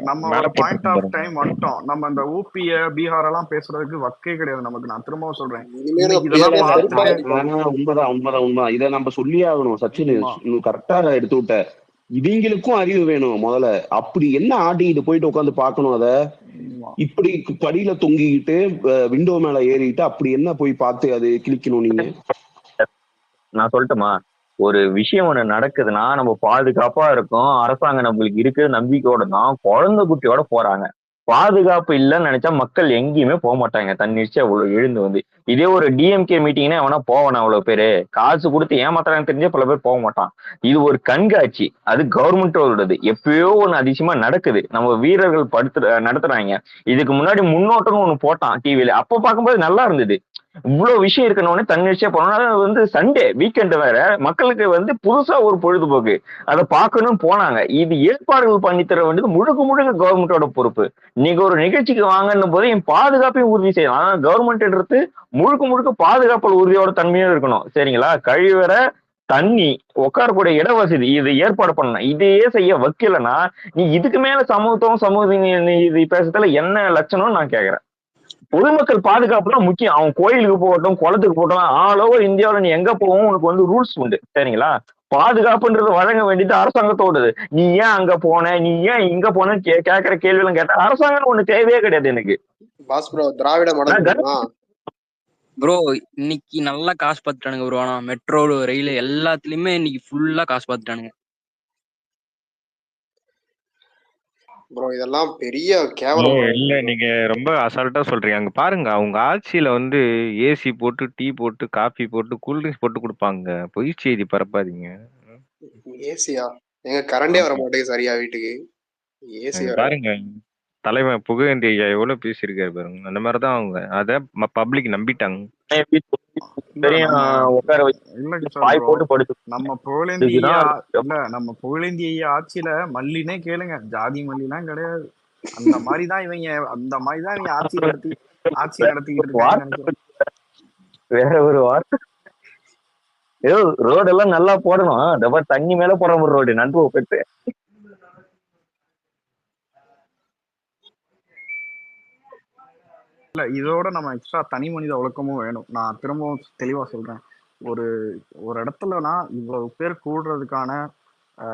நம்ம மேல ஒரு பாயிண்ட் ஆஃப் போட்டு டைம் வந்துட்டோம். நம்ம அந்த ஊபிய பீகார் எல்லாம் பேசுறதுக்கு வக்கே கிடையாது நமக்கு. நான் திரும்பவும் சொல்றேன், இனிமேல் இன்னைக்கு இதெல்லாம் பார்த்துட்டு உண்மைதான். இதை நம்ம சொல்லியே ஆகணும். சச்சின் கரெக்டா எடுத்து விட்ட. இவங்களுக்கும் அறிவு வேணும் முதல்ல. அப்படி என்ன ஆட்டிக்கிட்டு போயிட்டு உட்காந்து பார்க்கணும். அத இப்படி படியில தொங்கிக்கிட்டு விண்டோ மேல ஏறிட்டு அப்படி என்ன போய் பார்த்து அது கிளிக்கணும். நீங்க நான் சொல்லட்டுமா, ஒரு விஷயம் ஒண்ணு நடக்குதுன்னா நம்ம பாதுகாப்பா இருக்கோம், அரசாங்கம் நம்மளுக்கு இருக்கு நம்பிக்கையோட தான் குழந்தை குட்டியோட போறாங்க. பாதுகாப்பு இல்லைன்னு நினைச்சா மக்கள் எங்கேயுமே போக மாட்டாங்க தன்னிச்சை அவ்வளவு எழுந்து வந்து. இதே ஒரு டிஎம்கே மீட்டிங்னா எவனா போவானா? அவ்வளவு பேரு காசு கொடுத்து ஏமாத்துறாங்கன்னு தெரிஞ்சே பல பேர் போக மாட்டான். இது ஒரு கண்காட்சி, அது கவர்மெண்டோடது. எப்பயோ ஒண்ணு அதிசயமா நடக்குது, நம்ம வீரர்கள் நடத்துறாங்க. இதுக்கு முன்னாடி முன்னோட்டம்னு ஒண்ணு போட்டான் டிவில, அப்ப பார்க்கும்போது நல்லா இருந்தது. இவ்வளவு விஷயம் இருக்கணும்னு தன்னிச்சையா போனோம். வந்து சண்டே வீக்கெண்ட் வேற, மக்களுக்கு வந்து புதுசா ஒரு பொழுதுபோக்கு, அதை பார்க்கணும் போனாங்க. இது ஏற்பாடுகள் பண்ணி தர வேண்டியது முழுக்க முழுக்க கவர்மெண்டோட பொறுப்பு. நீங்க ஒரு நிகழ்ச்சிக்கு வாங்கன்னு போது என் பாதுகாப்பையும் உறுதி செய்யலாம். ஆனா கவர்மெண்ட் முழுக்க முழுக்க பாதுகாப்பு உறுதியோட தன்மையும் இருக்கணும். சரிங்களா? கழிவற, தண்ணி, உட்காரக்கூடிய இட வசதி, இது ஏற்பாடு பண்ணணும். இதையே செய்ய வைக்கலன்னா நீ இதுக்கு மேல சமூக இது பேசுறதுல என்ன லட்சணம்னு நான் கேக்குறேன். பொதுமக்கள் பாதுகாப்பு தான் முக்கியம். அவன் கோயிலுக்கு போகட்டும், குளத்துக்கு போகட்டும், ஆல் ஓவர் இந்தியாவில் நீ எங்க போவோம் உனக்கு வந்து ரூல்ஸ் உண்டு. சரிங்களா? பாதுகாப்புன்றது வழங்க வேண்டியது அரசாங்கத்தோடது. நீ ஏன் அங்க போன, நீ ஏன் இங்க போனன்னு கேட்கிற கேள்வி எல்லாம் கேட்டா அரசாங்கம் ஒண்ணு தேவையே கிடையாது எனக்கு. பாஸ் ப்ரோ, திராவிட மாடல் ப்ரோ இன்னைக்கு நல்லா காசு பார்த்துட்டானுங்க ப்ரோ. ஆனா மெட்ரோ ரயில் எல்லாத்துலயுமே இன்னைக்கு ஃபுல்லா காசு பார்த்துட்டானுங்க ப்ரோ. இதெல்லாம் பெரிய கேவலம். இல்ல நீங்க ரொம்ப அசால்ட்டா சொல்றீங்க. அங்க பாருங்க, அவங்க ஆட்சியில வந்து ஏசி போட்டு, டீ போட்டு, காபி போட்டு, கூல்ட்ரிங்க்ஸ் போட்டு கொடுப்பாங்க. பொய் செய்தி பரப்பாதீங்க. ஏசியா? எங்க கரண்டே வர மாட்டேங்குது சரியா வீட்டுக்கு. ஏசி பாருங்க, தலைவன் புகழேந்தி ஐயா எவ்வளவு பேசியிருக்காரு பாருங்க. அந்த மாதிரிதான் அவங்க அத பப்ளிக் நம்பிட்டாங்க. நம்ம புகழேந்தி ஐயா ஆட்சியில மல்லினே கேளுங்க, ஜாதி மல்லிலாம் கிடையாது. அந்த மாதிரிதான் இவங்க ஆட்சி நடத்திக்கிட்டு இருக்காங்க. வேற ஒரு வார்த்தை, ஏதோ ரோடு எல்லாம் நல்லா போடணும், தண்ணி மேல போற ஒரு ரோடு நன்பு பெற்று. இல்ல இதோட நம்ம எக்ஸ்ட்ரா தனி மனித ஒழுக்கமும் வேணும். நான் திரும்பவும் தெளிவா சொல்றேன், ஒரு இடத்துலனா இவ்வளவு பேர் கூடுறதுக்கான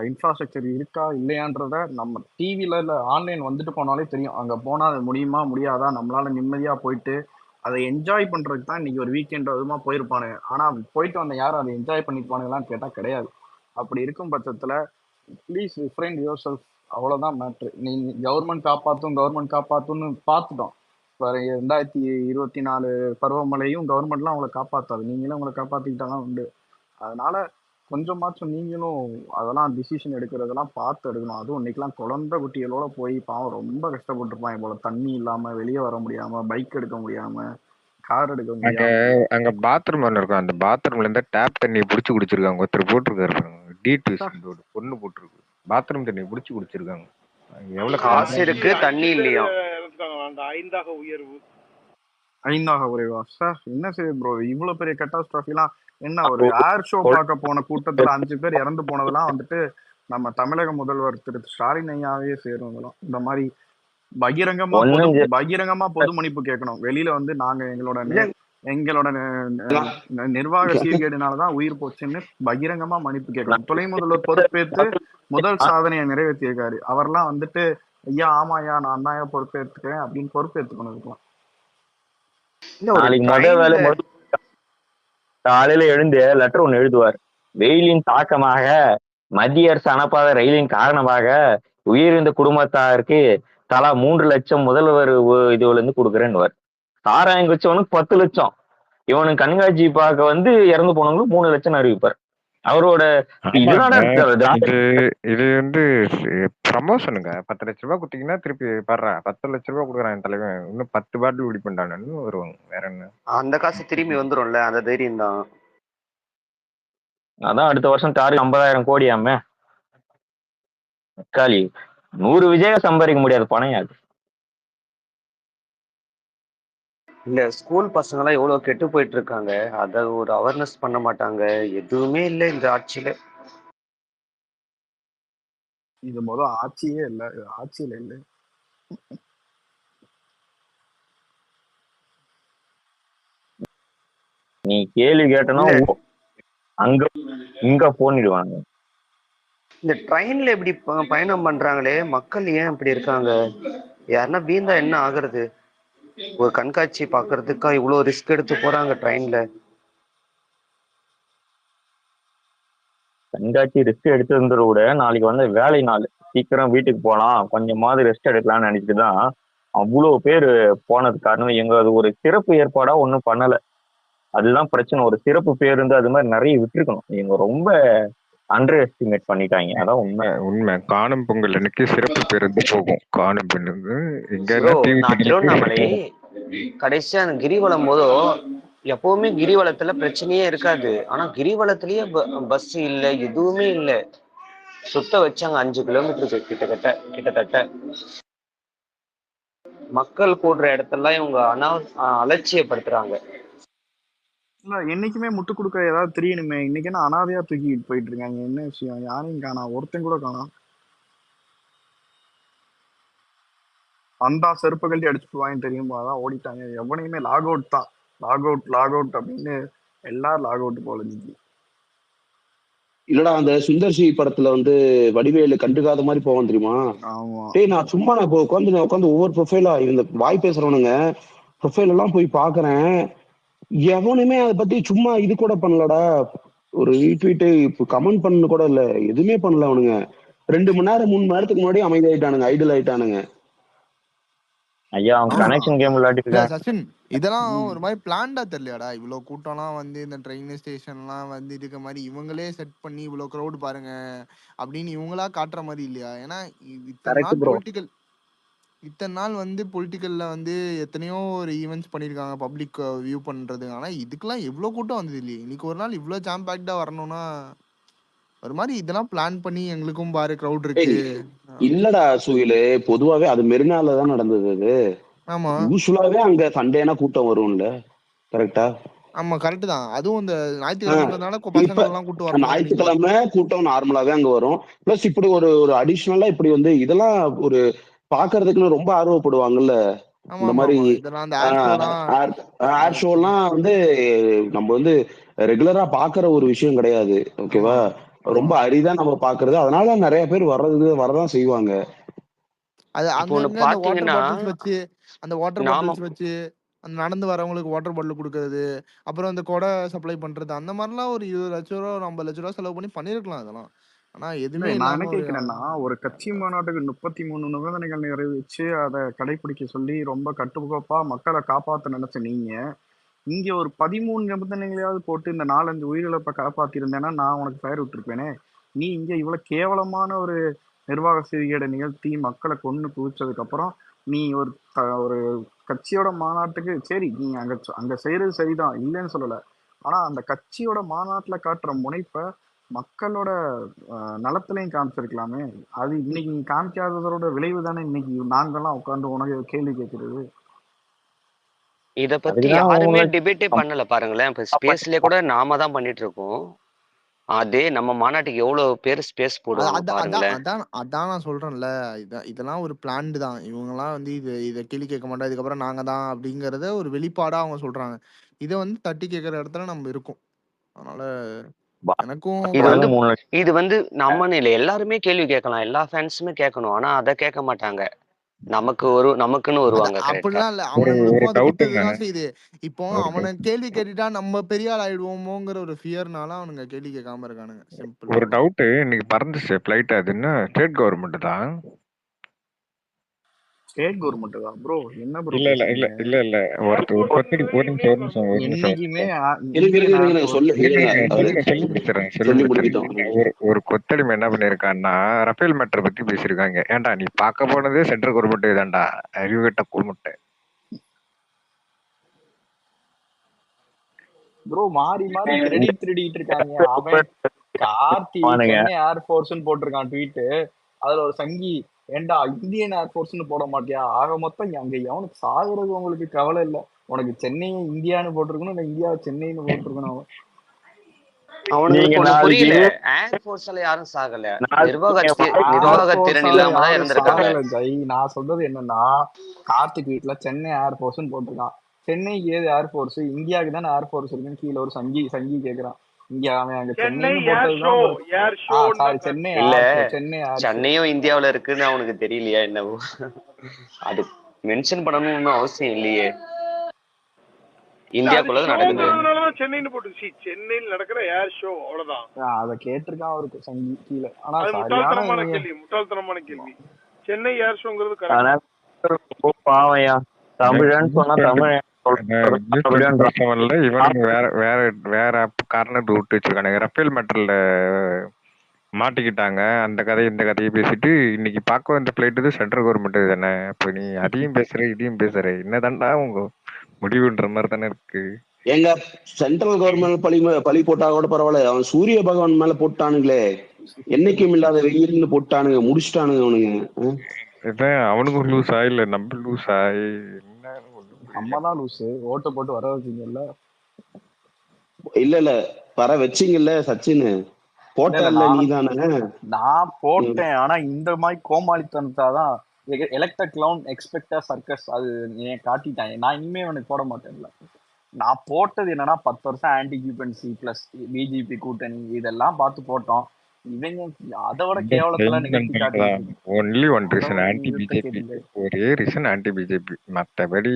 இன்ஃப்ராஸ்ட்ரக்சர் இருக்கா இல்லையான்றத நம்ம டிவில இல்ல ஆன்லைன் வந்துட்டு போனாலே தெரியும். அங்க போனா அது முடியுமா முடியாதா, நம்மளால நிம்மதியா போயிட்டு அதை என்ஜாய் பண்றதுக்கு தான் இன்னைக்கு ஒரு வீக்கெண்ட் அதுமா போயிருப்பானுங்க. ஆனா போயிட்டு வந்த யாரும் அதை என்ஜாய் பண்ணிருப்பானுங்களான்னு கேட்டா கிடையாது. அப்படி இருக்கும் பட்சத்துல ப்ளீஸ் ரிஃப்ரைன் யுவர் செல்ஃப், அவ்வளவுதான் மேட்ரு. நீ கவர்மெண்ட் காப்பாத்துன்னு பார்த்துட்டோம். 2024 பருவமழையும் கவர்மெண்ட்லாம் அவங்களை காப்பாத்தாது, நீங்களும் அவங்களை காப்பாத்திக்கிட்டாலும் உண்டு. அதனால கொஞ்சமாச்சும் நீங்களும் அதெல்லாம் டிசிஷன் எடுக்கிறதெல்லாம் பார்த்து எடுக்கணும். அதுவும் இன்னைக்கெல்லாம் குழந்தை குட்டிகளோட போய் பாவம் ரொம்ப கஷ்டப்பட்டுருப்பாங்க போல. தண்ணி இல்லாம வெளியே வர முடியாம, பைக் எடுக்க முடியாம, கார் எடுக்க முடியாம. அங்க பாத்ரூம் ஒன்று இருக்கும், அந்த பாத்ரூம்ல இருந்து டேப் தண்ணி புடிச்சு குடிச்சிருக்காங்க. ஒருத்தர் போட்டிருக்காரு, பொண்ணு போட்டிருக்கு, பாத்ரூம் தண்ணி புடிச்சு குடிச்சிருக்காங்க. எவ்வளவு காசு இருக்கு, தண்ணி இல்லையா? அந்த 5ஆக உயர்வு, 5ஆக உயர்வா சார்? என்ன சரி ப்ரோ, இவ்வளவு பெரிய கேட்டாஸ்ட்ராஃபிலாம் என்ன? ஒரு ஏர் ஷோ பார்க்க போன கூட்டத்துல 5 பேர் இறந்து போனதெல்லாம் வந்துட்டு நம்ம தமிழக முதல்வர் திரு ஸ்டாலின் ஐயாவே சேரும். இதெல்லாம் இந்த மாதிரி பகிரங்கமா பொது மன்னிப்பு கேட்கணும். வெளியில வந்து நாங்க எங்களோட நிர்வாக சீர்கேடுனாலதான் உயிர் போச்சுன்னு பகிரங்கமா மன்னிப்பு கேட்கணும். துணை முதல்வர் பொறுப்பேற்று முதல் சாதனையை நிறைவேற்றியிருக்காரு. அவர்லாம் வந்துட்டு ஐயா ஆமாயா நான் தான் பொறுப்பேற்றுக்கிறேன் அப்படின்னு பொறுப்பேற்றுக்கணும். இருக்கலாம் நாளைக்கு முதல் வேலை காலையில எழுந்து லெட்டர் ஒண்ணு எழுதுவார். வெயிலின் தாக்கமாக மத்திய அரசு அனுப்பாத ரயிலின் காரணமாக உயிரிழந்த குடும்பத்தாருக்கு தலா 3 லட்சம் முதல்வர் இதுல இருந்து கொடுக்குறேன்னு. சாராயம் வச்சவனுக்கு 10 லட்சம், இவனுக்கு கண்காட்சி பார்க்க வந்து இறந்து போனவங்களுக்கு 3 லட்சம் அறிவிப்பார். அவரோட இது வந்து ப்ரமோஷனுங்க. 10 லட்ச ரூபாய் கொடுத்தீங்கன்னா திருப்பி பாடுறா 10 லட்ச ரூபாய் கொடுக்குறான் தலைவன், இன்னும் 10 பாட்டில் குடி பண்ணானு வருவாங்க. வேற என்ன, அந்த காசு திரும்பி வந்துரும்ல, அந்த தைரியம் தான். அதான் அடுத்த வருஷம் டார்கெட் 50,000 கோடியாமே. காலி 100 விஜய சம்பாதிக்க முடியாது பணம். அது இல்ல ஸ்கூல் பசங்க எல்லாம் எவ்வளவு கெட்டு போயிட்டு இருக்காங்க. அத ஒரு அவேர்னஸ் பண்ண மாட்டாங்க. எதுவுமே இல்ல இந்த ஆட்சியில. இது ஆட்சியே இல்ல, இது ஆட்சியில இல்ல. நீ கேள்வி கேட்டனா இல்ல அங்க இங்க போனிடுவாங்க. இந்த ட்ரெயின்ல இப்படி பயணம் பண்றாங்களே, மக்கள் ஏன் இப்படி இருக்காங்க? யாருன்னா வீந்தா என்ன ஆகுறது? ஒரு கண்காட்சி பாக்குறதுக்கா இவ்வளவு ரிஸ்க் எடுத்து போறாங்க ட்ரெயின்ல. கண்காட்சி ரெஸ்ட் எடுத்திருந்தத விட நாளைக்கு வந்து வேலை நாள், சீக்கிரம் வீட்டுக்கு போலாம், கொஞ்சமாவது ரெஸ்ட் எடுக்கலாம்னு நினைச்சிட்டு தான் அவ்வளவு பேர் போனது காரணம். எங்க அது ஒரு சிறப்பு ஏற்பாடா ஒன்றும் பண்ணல. அதுதான் பிரச்சனை. ஒரு சிறப்பு பேருந்து அது மாதிரி நிறைய விட்டுருக்கணும். இவங்க ரொம்ப அண்டர் எஸ்டிமேட் பண்ணிட்டாங்க. அதான் உண்மை. உண்மை. காணும் பொங்கல் அன்னைக்கு சிறப்பு பேருந்து போகும். காணும் பொங்கலுக்கு இங்க ப்ரோ டிவி நான் திருவண்ணாமலை கடைசியா அந்த கிரிவலம் போதும் எப்பவுமே கிரிவலத்துல பிரச்சனையே இருக்காது. ஆனா கிரிவலத்திலேயே பஸ் இல்ல, எதுவுமே இல்ல. சுத்த வச்சாங்க 5 கிலோமீட்டருக்கு கிட்டத்தட்ட. மக்கள் கூடுற இடத்தெல்லாம் இவங்க அலட்சியப்படுத்துறாங்க. இல்ல என்னைக்குமே முட்டு கொடுக்க ஏதாவது தெரியணுமே. இன்னைக்கு என்ன அனாதையா தூக்கிட்டு போயிட்டு இருக்காங்க? என்ன விஷயம்? யாரையும் காணா, ஒருத்தன் கூட காணா. அந்த செருப்பு கழட்டி அடிச்சுட்டு வாங்கி தெரியுமா? அதான் ஓடிட்டாங்க. எவனையுமே லாக் அவுட் தான், லாக் அவுட் அப்படின்னு எல்லாரும் லாக் அவுட் போல இன்னைக்கு. இல்லடா அந்த சுந்தர்சி படத்துல வந்து வடிவேலு கண்டுக்காத மாதிரி போவான் தெரியுமா? ஆமா. டேய் நான் சும்மா நான் உட்காந்து ஒவ்வொரு ப்ரொஃபைலா இந்த வாய் பேசுறவனுங்க ப்ரொஃபைல் எல்லாம் போய் பாக்குறேன். எவனுமே அதை பத்தி சும்மா இது கூட பண்ணலடா. ஒரு ரீட்வீட் இப்போ கமெண்ட் பண்ணு கூட இல்ல, எதுவுமே பண்ணல அவனுங்க. 2 மணி நேரம் 3 மணி நேரத்துக்கு முன்னாடி அமைதியாயிட்டானுங்க, ஐடல் ஆயிட்டானுங்க. ஐயா அவன் கனெக்ஷன் கேம் விளையாடிட்டு இல்ல இருக்கான். சச்சின், இதெல்லாம் ஒரு மாதிரி பிளான்டா தெரியலையாடா? இவ்வளவு கூட்டம்லாம் வந்து இந்த ட்ரெயின் ஸ்டேஷன்லாம் வந்து இருக்க மாதிரி இவங்களே செட் பண்ணி இவ்வளவு க்ரௌட் பாருங்க அப்படின்னு இவங்களா காட்டுற மாதிரி இல்லையா? ஏன்னா இத்தனை கரெக்ட் நாள் ப்ரோ. வந்து பொலிட்டிக்கல்ல வந்து எத்தனையோ ஒரு ஈவெண்ட்ஸ் பண்ணியிருக்காங்க பப்ளிக் வியூ பண்றது. ஆனா இதுக்கெல்லாம் எவ்வளவு கூட்டம் வந்தது இல்லையே. இன்னைக்கு ஒரு நாள் இவ்வளவு ஜாம் பேக்டா வரணும்னா ஒரு மாதிரி இதெல்லாம் பிளான் பண்ணி எங்களுக்கும் பாரு க்ரௌட் இருக்கு. இல்லடா சுகிலு, பொதுவாவே அது மெரினால தான் நடந்தது. அது ஆமா யூஸ்வலாவே அங்க சண்டேனா கூட்டம் வரும்ல, கரெக்டா? ஆமா கரெக்ட் தான். அதுவும் இந்த ஞாயிற்றுக்கிழமைன்றதுனால இப்ப பசங்களை எல்லாம் கூட்டு வரணும்னு நினைக்கலாம். ஞாயிற்றுக்கிழமை கூட்டம் நார்மலாவே அங்க வரும். பிளஸ் இப்படி ஒரு ஒரு அடிஷ்னலா இப்படி வந்து இதெல்லாம் ஒரு பாக்குறதுக்குன்னு ரொம்ப ஆர்வப்படுவாங்கல்ல. ஆமா இந்த ஆமா மாதிரி ஆமா இதெல்லாம் அந்த ஏர் ஷோலாம் ஏர் ஷோலாம் வந்து நம்ம வந்து ரெகுலரா பாக்குற ஒரு விஷயம் கிடையாது. ஓகேவா? ரொம்ப அரிதா நம்ம பாக்குறது. அதனால நிறைய பேர் வரதான் செய்வாங்க. அது இப்போ ஒண்ணு அங்கங்க அந்த வாட்டர் பாத்தீங்கன்னா பாட்டில்ஸ் வச்சு நாம அந்த நடந்து வரவங்களுக்கு வாட்டர் பாட்டில் கொடுக்கறது, அப்புறம் அந்த கொடை சப்ளை பண்றது, அந்த மாதிரிலாம் ஒரு 20 லட்ச ரூபா 50 லட்ச ரூபா செலவு பண்ணி பண்ணிருக்கலாம் இதெல்லாம். ஆனா இல்ல எதுவுமே நான் என்ன இல்லாம ஒரு கேட்கிறேன்னா, ஒரு கட்சி மாநாட்டுக்கு 33 நிபந்தனைகள் நிறைவேற்றி அதை கடைபிடிக்க சொல்லி ரொம்ப கட்டுக்கோப்பா மக்களை காப்பாத்த நினைச்ச நீங்க, இங்க ஒரு 13 நிபந்தனைகளையாவது போட்டு இந்த 4-5 உயிரிழப்பை காப்பாத்திருந்தேன்னா நான் உனக்கு பெயர் விட்டுருப்பேனே. நீ இங்க இவ்வளவு கேவலமான ஒரு நிர்வாக சீர்கேடை நிகழ்த்தி மக்களை கொன்னு குவிச்சதுக்கு அப்புறம் நீ ஒரு கட்சியோட மாநாட்டுக்கு சரி, நீ அங்க செய்யறது சரிதான், இல்லைன்னு சொல்லல. ஆனா அந்த கட்சியோட மாநாட்டுல காட்டுற முனைப்பை மக்களோட நலத்திலையும் காமிச்சிருக்கலாமே. அது இன்னைக்கு நீ காமிக்காததோட விளைவு தானே இன்னைக்கு நாங்கெல்லாம் உட்காந்து உனக்கு கேள்வி கேட்கறது. இத பத்தி அதுக்குதான் யாருமே அவங்கள டிபேட்டே பண்ணல பாருங்களேன். இப்ப ஸ்பேஸ்லயே கூட நாம தான் பண்ணிட்டு இருக்கோம். அதே நம்ம மாநாட்டுக்கு எவ்வளவு பேர் ஸ்பேஸ் போடுவாங்க அதான் அதான் பாருங்களேன். அதான் அதான் நான் சொல்றேன்ல. இதெல்லாம் ஒரு பிளான்டு தான். இவங்கெல்லாம் வந்து இதை கேள்வி கேட்க மாட்டோம், இதுக்கப்புறம் நாங்க தான் அப்படிங்கறத ஒரு வெளிப்பாடா அவங்க சொல்றாங்க. இதை வந்து தட்டி கேட்கற இடத்துல நம்ம இருக்கோம். அதனால எனக்கும் இது வந்து 3 இது வந்து நம்மன்னு இல்லை, எல்லாருமே கேள்வி கேட்கலாம், எல்லா ஃபேன்ஸுமே கேட்கணும். ஆனா அதை கேட்க மாட்டாங்க. நமக்குன்னு வருவாங்க. கரெக்டா? அப்படிலாம் இல்ல. ஒரு அவனுங்களுக்கும் அது டவுட்டுங்க. கிட்டதுதான் செய்யுது. இப்போ ஒரு அவனை கேள்வி கேட்டுட்டா நம்ம பெரிய ஆள் ஆயிடுவோமோங்கிற ஒரு ஃபியர்னால அவனுங்க கேள்வி கேட்காம இருக்கானுங்க. சிம்பிள். ஒரு டவுட்டு. இன்னைக்கு பறந்துச்சு ஃபிளைட். அது என்ன ஸ்டேட் கவர்மெண்ட் தான்? ஸ்டேட் கவர்மெண்ட் தான் ப்ரோ. என்ன ப்ரோ இல்ல இல்ல இல்ல பேசுறீங்க? இல்ல இல்ல ஒரு கொத்தடி ஒரு நிமிஷம் என்னைக்குமே இருங்க இந்தியன் இருங்க சொல்ல இருங்க. அவரு சொல்லி முடிச்சிடறேன். சொல்லி முடிக்கிட்டோம். ஒரு கொத்தடிமை என்ன பண்ணிருக்கான்னா, ரஃபேல் மேட்டர் பத்தி பேசியிருக்காங்க. ஏன்டா நீ பார்க்க போனதே சென்ட்ரல் கவர்மெண்ட் தான்டா, அறிவுகட்ட கூமுட்டை. ப்ரோ மாறி மாறி கிரெடிட் திருடிட்டு இருக்காங்க. அவன் கார்த்தி சென்னை ஏர்போர்ட்ஸ்னு போட்டிருக்கான் ட்வீட். அதுல ஒரு சங்கி, ஏண்டா இந்தியன் ஏர்போர்ட்ஸ்னு போட மாட்டியா? ஆக மொத்தம் அங்க எவனுக்கு சாகுறது உங்களுக்கு கவலை இல்ல, உனக்கு சென்னை இந்தியான்னு போட்டிருக்கணும், இல்ல இந்தியா சென்னைன்னு போட்டிருக்கணும். அவனுங்களுக்கு நீங்க ஒண்ணு நாளைக்கு புரியல. ஏர்போர்ஸ்ல யாரும் சாகல, நாளைக்கு நிர்வாக திறன் இல்லாம தான் யாரும் இருந்திருக்காங்க. சாகல ஜெய். நான் சொல்றது என்னன்னா, கார்த்திக் வீட்டுல சென்னை ஏர்போர்ட்ஸ்னு போட்டிருக்கான். சென்னைக்கு ஏது ஏர்போர்ட்ஸ்? இந்தியாவுக்கு தானே ஏர்போர்ட்ஸ் இருக்குன்னு கீழே ஒரு சங்கி கேக்குறான். இங்க அவன் அங்க சென்னைன்னு போட்டதுதான். சாரி, சென்னை இல்ல சென்னை ஏர் சென்னையும் இந்தியாவுல இருக்குன்னு அவனுக்கு தெரியலையா என்னவோ? அது மென்ஷன் பண்ணணும்னு அவசியம் இல்லையே, இந்தியாக்குள்ள நடக்குது. சென்னைன்னு போட்டு சென்னையில் நடக்கிற ஏர் ஷோ அவ்வளவுதான். அத கேட்டிருக்கான் அவருக்கு சங்கி கீழே. ஆனா முட்டாள்தனமான கேள்வி. சென்னை ஏர் ஷோங்கிறது பாவையா தமிழன்னு சொன்னா தமிழ் இவனுக்கு வேற காரணம் விட்டு வச்சிருக்கானுங்க. ரஃபேல் மேட்டர்ல மாட்டிக்கிட்டாங்க. அந்த கதை இந்த கதையை பேசிட்டு இன்னைக்கு பார்க்க வந்த பிளைட் சென்ட்ரல் கவர்மெண்ட் தானே. இப்போ நீ அதையும் பேசுற இதையும் பேசுற, என்னதான்டா உங்க முடிவுன்ற மாதிரி தானே இருக்கு. எங்க சென்ட்ரல் கவர்மெண்ட் பழி போட்டா கூட பரவாயில்ல, அவன் சூரிய பகவான் மேல போட்டானுங்களே, என்னைக்கும் இல்லாத வெயில்னு போட்டானுங்க, முடிச்சுட்டானுங்க அவனுங்க. இதான் அவனுக்கு லூஸா இல்ல நம்ம லூஸா? அம்மா தான் லூசு. ஓட்ட போட்டு வர வச்சீங்கல்ல. இல்ல வர வச்சீங்கல்ல சச்சின், போட்டல நீ தானே. நான் போட்டேன், ஆனா இந்த மாதிரி கோமாளித்தனத்தாதான் எலெக்ட் கிளவுன் எக்ஸ்பெக்ட் சர்க்கஸ் அது ஏன் காட்டிட்டாங்க. நான் இனிமே அவனுக்கு போட மாட்டேன்ல. நான் போட்டது என்னன்னா 10 வருஷம் ஆன்டி கியூபன்சி பிளஸ் பிஜேபி கூட்டணி இதெல்லாம் பார்த்து போட்டோம். இவங்க அதை விட கேவலத்துல நிகழ்த்தி காட்டுறாங்க. Only one reason anti BJP, ஒரே ரீசன் ஆன்டி பிஜேபி. மத்தபடி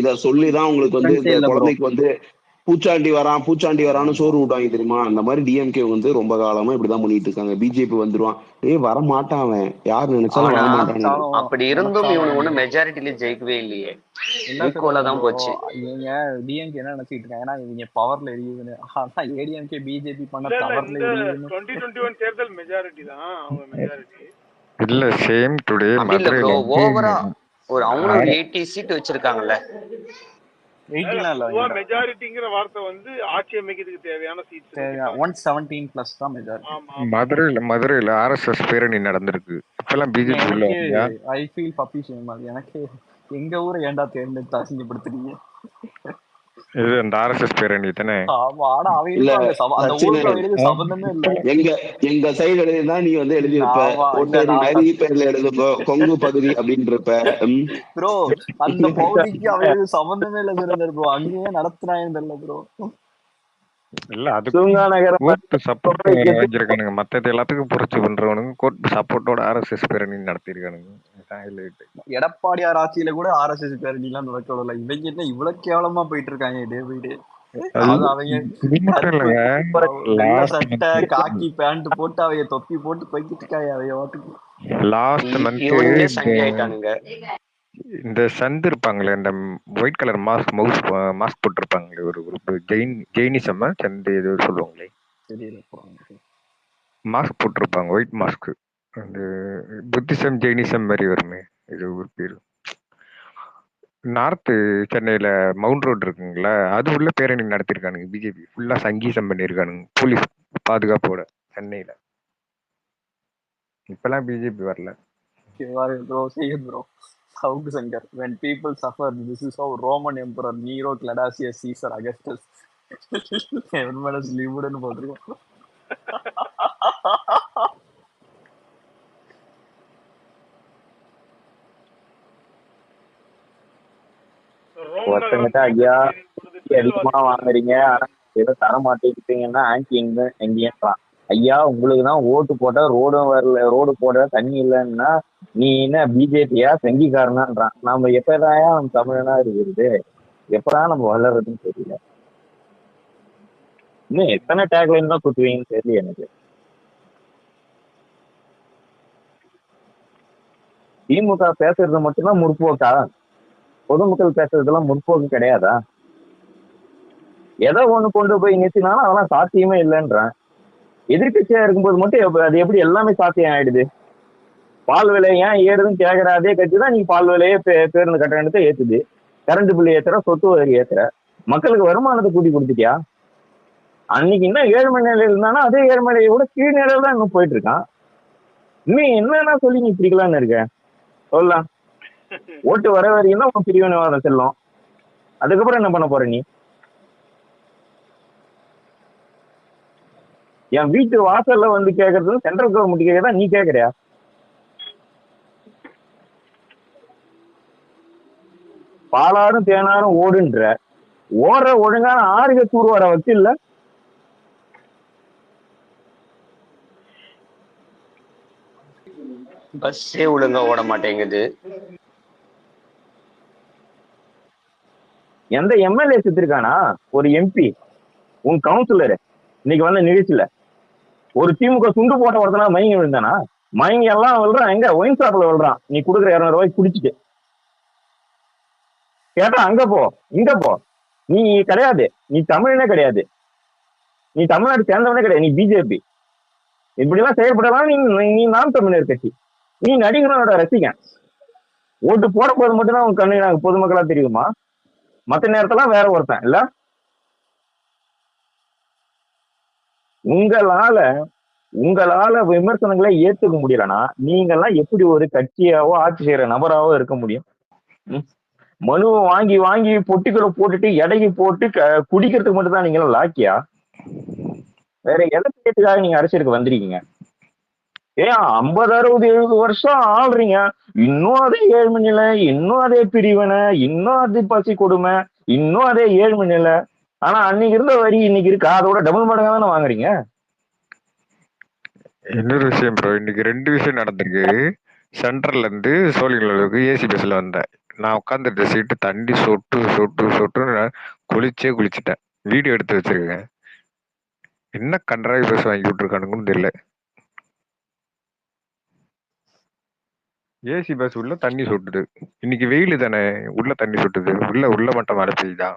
இத சொல்லிதான் உங்களுக்கு வந்து இந்த குழந்தைக்கு வந்து பூச்சாண்டி வரான்னு சோறு விட்டாங்க தெரியுமா? அந்த மாதிரி டிஎம்கே வந்து ரொம்ப காலமா இப்படிதான் பண்ணிட்டு இருக்காங்க. பிஜேபி வந்துருவான், வர மாட்டான், அவன் யாரு நினைச்சாலும் வர மாட்டாங்க. அப்படி இருந்தும் இவனுக்கு ஒண்ணு மெஜாரிட்டில ஜெயிக்கவே இல்லையே, ஈக்குவலா தான் போச்சு. இவங்க டிஎம்கே என்ன நினைச்சிட்டு இருக்காங்க, ஏன்னா இவங்க பவர்ல எரியுதுன்னு. ஆனா ஏடிஎம்கே பிஜேபி பண்ண பவர்ல எரியுதுன்னு. 2021 தேர்தல் மெஜாரிட்டி தான் அவங்க மெஜாரிட்டி இல்ல. சேம் டுடே மதுரையில ஓவரா ஒரு அவங்க ஒரு 80 சீட் வச்சிருக்காங்கல்ல. மெஜாரிட்டிங்கிற வார்த்தை வந்து ஆட்சி அமைக்கிறதுக்கு தேவையான சீட்ஸ் 117 பிளஸ் தான் மெஜாரிட்டி. மதுரையில ஆர்எஸ்எஸ் பேரணி நடந்திருக்கு. இப்பெல்லாம் பிஜேபி உள்ள வந்தியா? I feel puppy shame. எனக்கு எங்க ஊரை ஏன்டா தேர்ந்தெடுத்து அசிங்கப்படுத்துறீங்க? இது அந்த ஆர்எஸ்எஸ் பேரணி தானே. எங்க சைடு எழுதினா நீ வந்து எழுதிருப்ப நிறைய பேர்ல எழுதுப்போ கொங்கு பகுதி அப்படின்னு இருப்ப. ப்ரோ அந்த பகுதிக்கு அவருக்கு சம்பந்தமே இல்ல ப்ரோ, அங்கேயே நடத்துறாங்க தெரியல ப்ரோ. இல்ல அதுக்கு சப்போர்ட் வாங்கிருக்கானுங்க. மத்தது எல்லாத்துக்கும் புரட்சி பண்றவனுங்க கோர்ட் சப்போர்ட்டோட ஆர்எஸ்எஸ் பேரணி நடத்திருக்கானுங்க. எடப்பாடியார் ஆட்சியில கூட ஆர்எஸ்எஸ் பேரணி எல்லாம் நடக்க விடல. இவங்க என்ன இவ்வளவு கேவலமா போயிட்டு இருக்காங்க டே பை டே. சட்டை காக்கி பேண்ட் போட்டு அவங்க தொப்பி போட்டு போய்கிட்டு இருக்காங்க. அவங்க வாட்டுக்கு லாஸ்ட் மந்த் இந்த சந்து இருப்பாங்களே, இந்த ஒயிட் கலர் மாஸ்க் போட்டிருப்பாங்களே ஒரு குரூப், ஜெயினிசம் சந்து ஏதோ சொல்லுவாங்களே, மாஸ்க் போட்டிருப்பாங்க, ஒயிட் மாஸ்க். அந்த புத்திசம் ஜெயினிசம் மாதிரி வருமே, இது ஒரு பேரு. நார்த்து சென்னையில மவுண்ட் ரோடு இருக்குங்களா, அது உள்ள பேரணி நடத்திருக்கானுங்க பிஜேபி. ஃபுல்லா சங்கீசம் பண்ணிருக்கானுங்க போலீஸ் பாதுகாப்போட சென்னையில. இப்பெல்லாம் பிஜேபி வரல. Saugu Sankar, when people suffer, this is how Roman Emperor Nero, Claudius Caesar, Augustus everyone is lived in போட்டிருக்கோம். ஒருத்தங்கிட்ட ஐயா அதிகமா வாங்குறீங்க ஆனா ஏதோ தர மாட்டேங்கிட்டீங்கன்னா ஆன்டி எங்கேன்றான். ஐயா உங்களுக்கு தான் ஓட்டு போட்டா ரோடும் வரல, ரோடு போட தண்ணி இல்லைன்னா நீ என்ன பிஜேபியா செங்கிக்காரனான்றான். நம்ம எப்பதான் நம்ம தமிழனா இருக்கிறது, எப்பதான் நம்ம வளர்றதுன்னு தெரியல. இன்னும் எத்தனை டேக்லைன் தான் குத்துவீங்கன்னு தெரியல எனக்கு. திமுக பேசுறது மட்டும்தான் முற்போக்கா? பொதுமக்கள் பேசுறதுலாம் முற்போக்கு கிடையாதா? எதை ஒண்ணு கொண்டு போய் நிறுத்தினாலும் அதெல்லாம் சாத்தியமே இல்லைன்றான். எதிர்கட்சியா இருக்கும்போது மட்டும் அது எப்படி எல்லாமே சாத்தியம் ஆயிடுது? பால் விலை ஏன் ஏறுதுன்னு கேட்கிற அதே கட்சி தான் நீ பால் விலையே பேருந்து கட்டணத்தை ஏத்துது, கரண்ட் பில்லு ஏத்துற, சொத்து வரி ஏத்துற, மக்களுக்கு வருமானத்தை கூட்டி கொடுத்துட்டியா? அன்னைக்கு இன்னும் 7 மணி நிலையில இருந்தானா அதே 7 மணி கூட கீழ் நிலையில தான் இன்னும் போயிட்டு இருக்கான். இன்னும் என்னன்னா சொல்லி நீ பிடிக்கலான்னு இருக்க சொல்லலாம். ஓட்டு வர வரைக்கும் தான் உன் பிரிவினைவாதம் செல்லும். அதுக்கப்புறம் என்ன பண்ண போற நீ? என் வீட்டு வாசல்ல வந்து கேட்கறது சென்ட்ரல் கவர்மெண்ட் கேட்கறதா நீ கேட்கறியா? பாலாரும் தேனாரும் ஓடுன்ற ஓடுற ஒழுங்கான ஆறுக தூர் வர வச்சு இல்ல. பஸ்ஸே ஒழுங்கா ஓட மாட்டேங்குது. எந்த எம்எல்ஏ செத்துருக்கானா? ஒரு எம்பி, உன் கவுன்சிலரு இன்னைக்கு வந்து நிகழ்ச்சியில ஒரு திமுக துண்டு போட்ட ஒருத்தனா மயங்கி விழுந்தானா? மயங்கி எல்லாம் விழுறான். எங்க ஒயின் ஷாப்ல விழுறான். நீ கொடுக்குற 200 ரூபாய்க்கு குடிச்சிட்டு கேட்டா அங்க போ இங்க போ. நீ கிடையாது, நீ தமிழனே கிடையாது, நீ தமிழ்நாடு சேர்ந்தவனே கிடையாது, நீ பிஜேபி. இப்படி எல்லாம் செயல்படலாம். நீ நாம் தமிழர் கட்சி, நீ நடிகரோட ரசிகன். ஓட்டு போட போது மட்டும்தான் உங்க கண்ணு நாங்க பொதுமக்களா தெரியுமா? மத்த நேரத்தெல்லாம் வேற ஒருத்தன் இல்ல. உங்களால விமர்சனங்களை ஏத்துக்க முடியலன்னா நீங்கெல்லாம் எப்படி ஒரு கட்சியாவோ ஆட்சி செய்யற நபராவோ இருக்க முடியும்? மனுவை வாங்கி வாங்கி பொட்டிகளை போட்டுட்டு எடைக்கு போட்டு குடிக்கிறதுக்கு மட்டும் தான் நீங்க லாக்கியா? வேற எதற்காக நீங்க அரசியலுக்கு வந்திருக்கீங்க? ஏன் 50, 60, 70 வருஷம் ஆள்றீங்க, இன்னும் அதே ஏழ்மை நிலை, இன்னும் அதே பிரிவினை, இன்னும் அது பசி கொடுமை, இன்னும் அதே ஏழ்மை நிலை. ஆனா அன்னைக்கு இருந்த வரி இன்னைக்கு இருக்கா? அதோட டபுள் மடங்கா தானே வாங்குறீங்க. இன்னொரு விஷயம் ப்ரோ, இன்னைக்கு 2 விஷயம் நடந்திருக்கு. சென்ட்ரல்ல இருந்து சோழிங்களுக்கு ஏசி பஸ்ல வந்தேன். நான் உட்காந்துருந்த சீட்டு தண்ணி சொட்டு சொட்டு சொட்டுன்னு குளிச்சிட்டேன். வீடியோ எடுத்து வச்சிருக்கேன். என்ன கன்றாவி பஸ் வாங்கி விட்டுருக்கானுங்கன்னு தெரியல. ஏசி பஸ் உள்ள தண்ணி சொட்டுது. இன்னைக்கு வெயில் தானே, உள்ள தண்ணி சொட்டுது. உள்ள மட்டும் மழை பெய்யுதா?